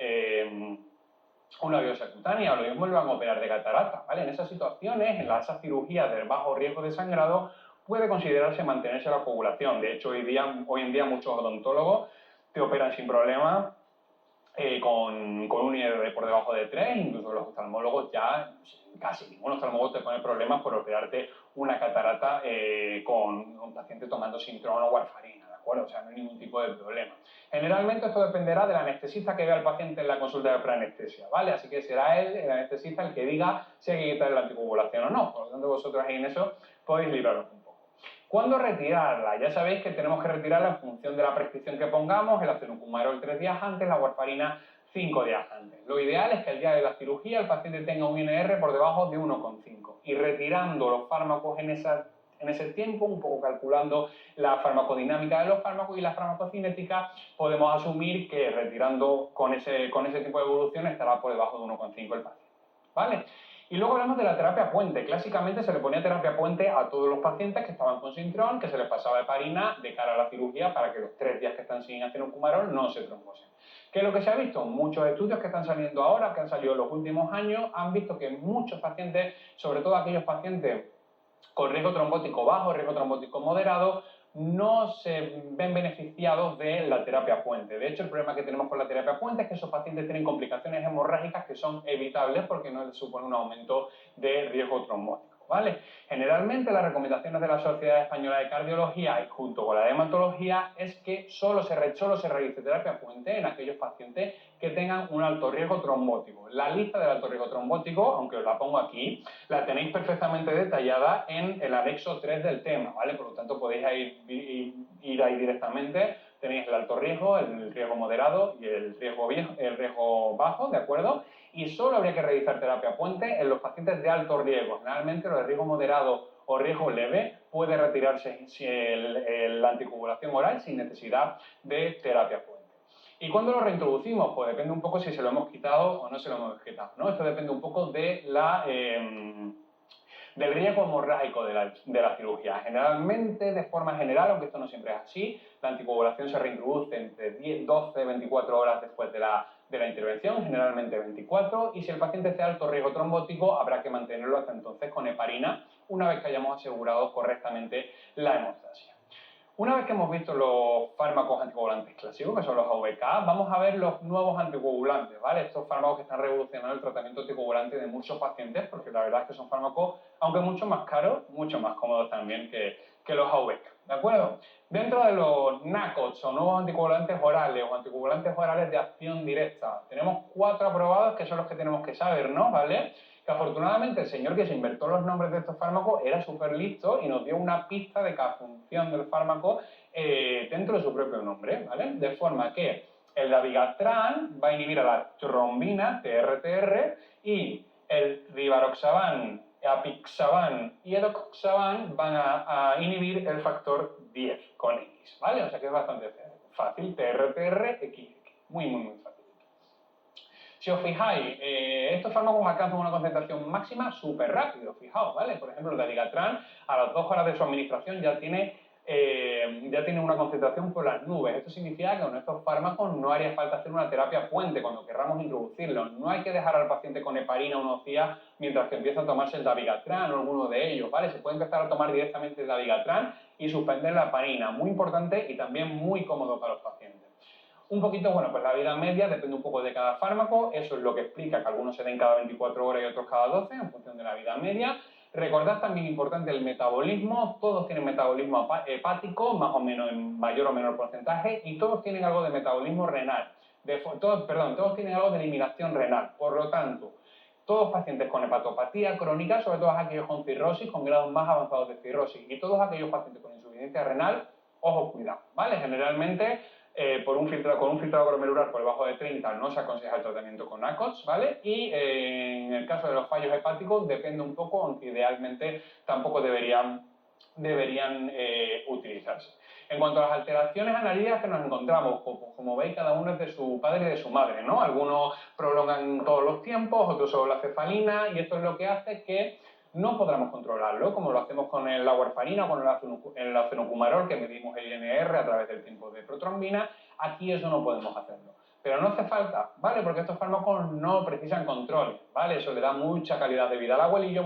cutánea, o lo mismo le van a operar de catarata, ¿vale? En esas situaciones, en esas cirugías de bajo riesgo de sangrado, puede considerarse mantenerse la coagulación. De hecho, hoy en día muchos odontólogos te operan sin problema con un IR por debajo de 3, incluso los oftalmólogos ya, casi ningún oftalmólogo te pone problemas por operarte una catarata con un paciente tomando sintrón o warfarina, ¿de acuerdo? O sea, no hay ningún tipo de problema. Generalmente esto dependerá del anestesista que vea al paciente en la consulta de preanestesia, ¿vale? Así que será él, el anestesista, el que diga si hay que quitarle la anticoagulación o no. Por lo tanto, vosotros ahí en eso podéis libraros un poco. ¿Cuándo retirarla? Ya sabéis que tenemos que retirarla en función de la prescripción que pongamos, el acenocumarol 3 días antes, la warfarina 5 días antes. Lo ideal es que el día de la cirugía el paciente tenga un INR por debajo de 1,5 y retirando los fármacos en ese tiempo, un poco calculando la farmacodinámica de los fármacos y la farmacocinética, podemos asumir que retirando con ese tipo de evolución estará por debajo de 1,5 el paciente, ¿vale? Y luego hablamos de la terapia puente. Clásicamente se le ponía terapia puente a todos los pacientes que estaban con sintrón, que se les pasaba heparina de cara a la cirugía para que los 3 días que están sin acenocumarol no se trombosen. ¿Qué es lo que se ha visto? Muchos estudios que están saliendo ahora, que han salido en los últimos años, han visto que muchos pacientes, sobre todo aquellos pacientes con riesgo trombótico bajo, riesgo trombótico moderado, no se ven beneficiados de la terapia puente. De hecho, el problema que tenemos con la terapia puente es que esos pacientes tienen complicaciones hemorrágicas que son evitables porque no les supone un aumento de riesgo trombótico, ¿vale? Generalmente las recomendaciones de la Sociedad Española de Cardiología y junto con la de hematología es que solo se realice terapia puente en aquellos pacientes que tengan un alto riesgo trombótico. La lista del alto riesgo trombótico, aunque os la pongo aquí, la tenéis perfectamente detallada en el anexo 3 del tema, ¿vale? Por lo tanto, podéis ir ahí directamente. Tenéis el alto riesgo, el riesgo moderado y el riesgo bajo, ¿de acuerdo? Y solo habría que realizar terapia puente en los pacientes de alto riesgo. Generalmente los de riesgo moderado o riesgo leve puede retirarse la anticoagulación oral sin necesidad de terapia puente. ¿Y cuándo lo reintroducimos? Pues depende un poco si se lo hemos quitado o no se lo hemos quitado, ¿no? Esto depende un poco de del riesgo hemorrágico de la cirugía. Generalmente, de forma general, aunque esto no siempre es así, la anticoagulación se reintroduce entre 12 24 horas después de la intervención, generalmente 24, y si el paciente es de alto riesgo trombótico, habrá que mantenerlo hasta entonces con heparina, una vez que hayamos asegurado correctamente la hemostasia. Una vez que hemos visto los fármacos anticoagulantes clásicos, que son los AVK, vamos a ver los nuevos anticoagulantes, ¿vale? Estos fármacos que están revolucionando el tratamiento anticoagulante de muchos pacientes, porque la verdad es que son fármacos, aunque mucho más caros, mucho más cómodos también que los AVK, ¿de acuerdo? Dentro de los NACOTS o nuevos anticoagulantes orales o anticoagulantes orales de acción directa, tenemos 4 aprobados que son los que tenemos que saber, ¿no? ¿Vale? Que afortunadamente el señor que se inventó los nombres de estos fármacos era súper listo y nos dio una pista de cada función del fármaco dentro de su propio nombre, ¿vale? De forma que el dabigatran va a inhibir a la trombina, TRTR, y el rivaroxaban apixaban y edoxaban van a inhibir el factor 10 con X, ¿vale? O sea que es bastante fácil, TR, XX, muy fácil. Si os fijáis, estos fármacos alcanzan una concentración máxima súper rápido, fijaos, ¿vale? Por ejemplo, el dabigatran a las 2 horas de su administración ya tiene una concentración por las nubes. Esto significa que con estos fármacos no haría falta hacer una terapia puente cuando querramos introducirlos. No hay que dejar al paciente con heparina unos días mientras que empieza a tomarse el dabigatran o alguno de ellos, ¿vale? Se puede empezar a tomar directamente el dabigatran y suspender la heparina. Muy importante y también muy cómodo para los pacientes. Un poquito, bueno, pues la vida media depende un poco de cada fármaco, eso es lo que explica que algunos se den cada 24 horas y otros cada 12, en función de la vida media. Recordad también importante el metabolismo, todos tienen metabolismo hepático, más o menos en mayor o menor porcentaje, y todos tienen algo de metabolismo renal, todos tienen algo de eliminación renal. Por lo tanto, todos pacientes con hepatopatía crónica, sobre todo aquellos con cirrosis, con grados más avanzados de cirrosis, y todos aquellos pacientes con insuficiencia renal, ojo, cuidado, ¿vale? Generalmente, con un filtrado glomerular por debajo de 30 no se aconseja el tratamiento con ACOTS, ¿vale? Y en el caso de los fallos hepáticos depende un poco, aunque idealmente tampoco deberían utilizarse. En cuanto a las alteraciones analíticas que nos encontramos, como veis, cada uno es de su padre y de su madre, ¿no? Algunos prolongan todos los tiempos, otros solo la cefalina, y esto es lo que hace que no podamos controlarlo, como lo hacemos con la warfarina o con el acenocumarol, que medimos el INR a través del tiempo de protrombina. Aquí eso no podemos hacerlo. Pero no hace falta, ¿vale? Porque estos fármacos no precisan control, ¿vale? Eso le da mucha calidad de vida al abuelillo,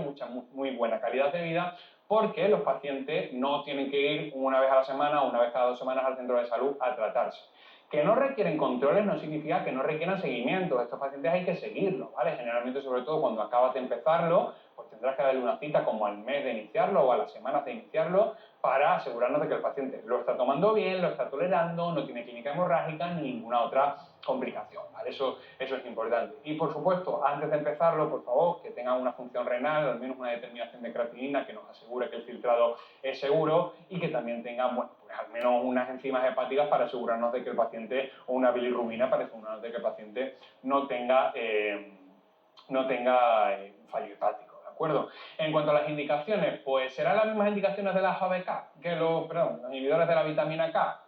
muy buena calidad de vida, porque los pacientes no tienen que ir una vez a la semana o una vez cada 2 semanas al centro de salud a tratarse. Que no requieren controles no significa que no requieran seguimiento. Estos pacientes hay que seguirlos, ¿vale? Generalmente, sobre todo cuando acabas de empezarlo, pues tendrás que darle una cita como al mes de iniciarlo o a las semanas de iniciarlo para asegurarnos de que el paciente lo está tomando bien, lo está tolerando, no tiene clínica hemorrágica ni ninguna otra complicación, ¿vale? Eso es importante. Y, por supuesto, antes de empezarlo, por favor, que tenga una función renal, al menos una determinación de creatinina que nos asegure que el filtrado es seguro y que también tenga, bueno, pues al menos unas enzimas hepáticas para asegurarnos de que el paciente, o una bilirrubina para asegurarnos de que el paciente no tenga fallo hepático. ¿De acuerdo? En cuanto a las indicaciones, pues serán las mismas indicaciones de las ABK que los inhibidores de la vitamina K.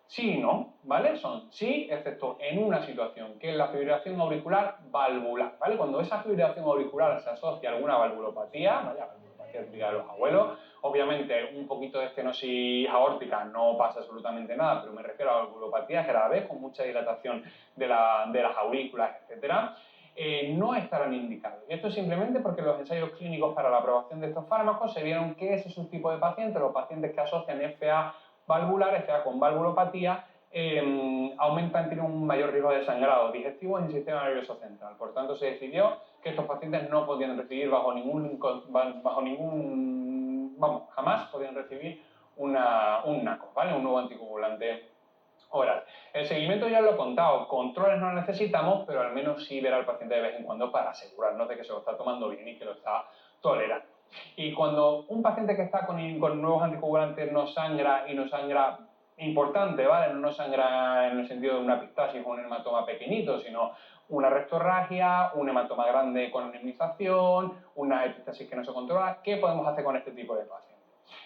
Sí y no, ¿vale? Son sí, excepto en una situación, que es la fibrilación auricular valvular, ¿vale? Cuando esa fibrilación auricular se asocia a alguna valvulopatía, ¿vale? Valvulopatía de los abuelos, obviamente un poquito de estenosis aórtica no pasa absolutamente nada, pero me refiero a valvulopatías graves, con mucha dilatación de las aurículas, etcétera. No estarán indicados. Y esto es simplemente porque los ensayos clínicos para la aprobación de estos fármacos se vieron que ese subtipo de pacientes, los pacientes que asocian FA valvular, FA con valvulopatía, tienen un mayor riesgo de sangrado digestivo en el sistema nervioso central. Por tanto, se decidió que estos pacientes no podían recibir jamás podían recibir un NACO, ¿vale? Un nuevo anticoagulante oral. El seguimiento ya lo he contado, controles no necesitamos, pero al menos sí ver al paciente de vez en cuando para asegurarnos de que se lo está tomando bien y que lo está tolerando. Y cuando un paciente que está con nuevos anticoagulantes no sangra importante, ¿vale? No sangra en el sentido de una epistasis o un hematoma pequeñito, sino una rectorragia, un hematoma grande con anemización, una epistasis que no se controla. ¿Qué podemos hacer con este tipo de pacientes?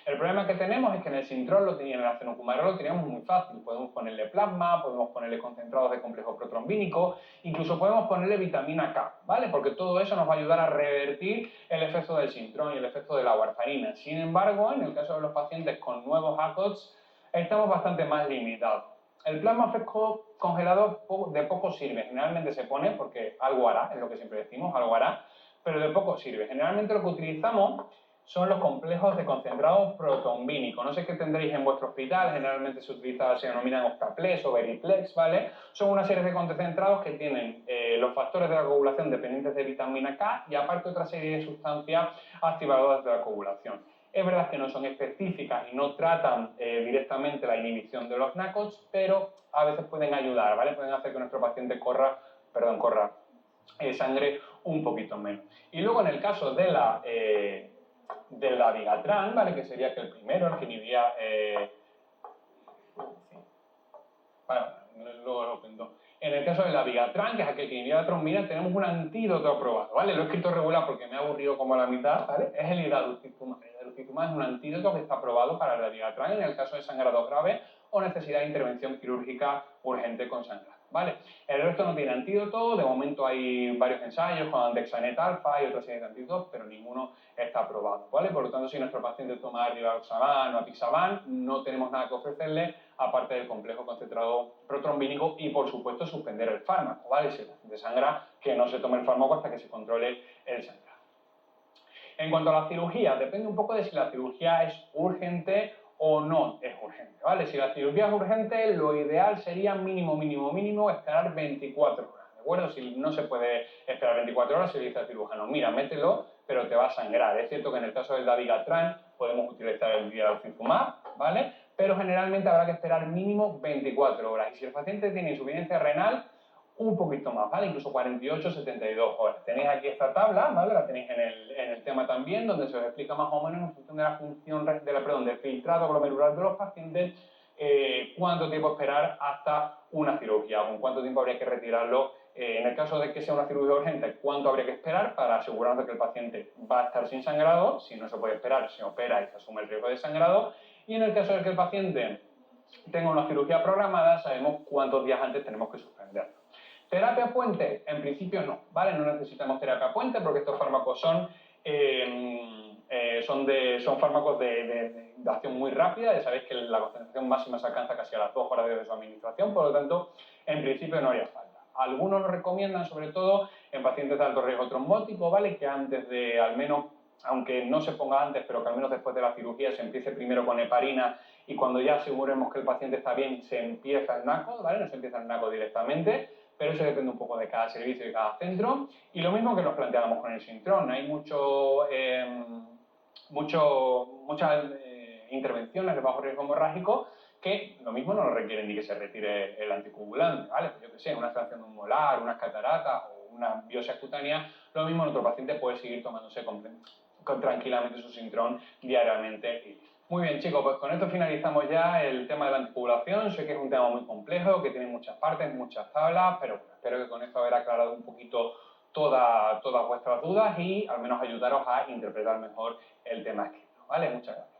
El problema que tenemos es que en el Sintrol en el acenocumarol lo teníamos muy fácil. Podemos ponerle plasma, podemos ponerle concentrados de complejo protrombínico, incluso podemos ponerle vitamina K, ¿vale? Porque todo eso nos va a ayudar a revertir el efecto del Sintron y el efecto de la warfarina. Sin embargo, en el caso de los pacientes con nuevos ACOTS, estamos bastante más limitados. El plasma fresco congelado de poco sirve. Generalmente se pone porque algo hará, es lo que siempre decimos, algo hará, pero de poco sirve. Generalmente lo que utilizamos son los complejos de concentrados protombínicos. No sé qué tendréis en vuestro hospital, generalmente se denominan Octaplex o Veriplex, ¿vale? Son una serie de concentrados que tienen los factores de la coagulación dependientes de vitamina K y aparte otra serie de sustancias activadoras de la coagulación. Es verdad que no son específicas y no tratan directamente la inhibición de los NACOTS, pero a veces pueden ayudar, ¿vale? Pueden hacer que nuestro paciente corra sangre un poquito menos. Y luego en el caso de del dabigatran, ¿vale? Que sería que el primero, el que inhibía... bueno, luego lo cuento. En el caso de la Vigatran, que es aquel que inhibe la trombina, tenemos un antídoto aprobado, ¿vale? Lo he escrito regular porque me ha aburrido como a la mitad, ¿vale? Es el hidralutizumab. El hidralutizumab es un antídoto que está aprobado para la Vigatran en el caso de sangrado grave o necesidad de intervención quirúrgica urgente con sangrado, ¿vale? El resto no tiene antídoto, de momento hay varios ensayos con Andexanet alfa y otra serie de antídotos, pero ninguno está aprobado, ¿vale? Por lo tanto, si nuestro paciente toma rivaroxaban o apixaban, no tenemos nada que ofrecerle, aparte del complejo concentrado protrombínico y, por supuesto, suspender el fármaco, ¿vale? Si el paciente sangra, que no se tome el fármaco hasta que se controle el sangrado. En cuanto a la cirugía, depende un poco de si la cirugía es urgente o no es urgente, ¿vale? Si la cirugía es urgente, lo ideal sería mínimo esperar 24 horas, ¿de acuerdo? Si no se puede esperar 24 horas, se le dice al cirujano, mira, mételo, pero te va a sangrar. Es cierto que en el caso del Dabigatran podemos utilizar el divarotizumab, ¿vale? Pero generalmente habrá que esperar mínimo 24 horas. Y si el paciente tiene insuficiencia renal, un poquito más, ¿vale? Incluso 48, 72 horas. Tenéis aquí esta tabla, ¿vale? La tenéis en el tema también, donde se os explica más o menos en función de la función del filtrado glomerular de los pacientes, cuánto tiempo esperar hasta una cirugía, con cuánto tiempo habría que retirarlo. En el caso de que sea una cirugía urgente, cuánto habría que esperar para asegurarnos de que el paciente va a estar sin sangrado. Si no se puede esperar, se opera y se asume el riesgo de sangrado. Y en el caso de que el paciente tenga una cirugía programada, sabemos cuántos días antes tenemos que suspenderlo. ¿Terapia puente? En principio no, ¿vale? No necesitamos terapia puente porque estos fármacos son fármacos de acción muy rápida. Ya sabéis que la concentración máxima se alcanza casi a las 2 horas de su administración, por lo tanto, en principio no haría falta. Algunos lo recomiendan, sobre todo en pacientes de alto riesgo trombótico, ¿vale? Que antes de, al menos, aunque no se ponga antes, pero que al menos después de la cirugía se empiece primero con heparina y cuando ya aseguremos que el paciente está bien, se empieza el NACO, ¿vale? No se empieza el NACO directamente, pero eso depende un poco de cada servicio y de cada centro. Y lo mismo que nos planteábamos con el Sintrom. Hay muchas intervenciones de bajo riesgo hemorrágico que lo mismo no lo requieren ni que se retire el anticoagulante, ¿vale? Pues yo que sé, una extracción de un molar, unas cataratas o una biopsia cutánea, lo mismo nuestro paciente puede seguir tomándose tranquilamente su Sintrom diariamente. Muy bien, chicos, pues con esto finalizamos ya el tema de la anticoagulación. Sé que es un tema muy complejo, que tiene muchas partes, muchas tablas, pero bueno, espero que con esto haber aclarado un poquito todas vuestras dudas y al menos ayudaros a interpretar mejor el tema escrito, ¿vale? Muchas gracias.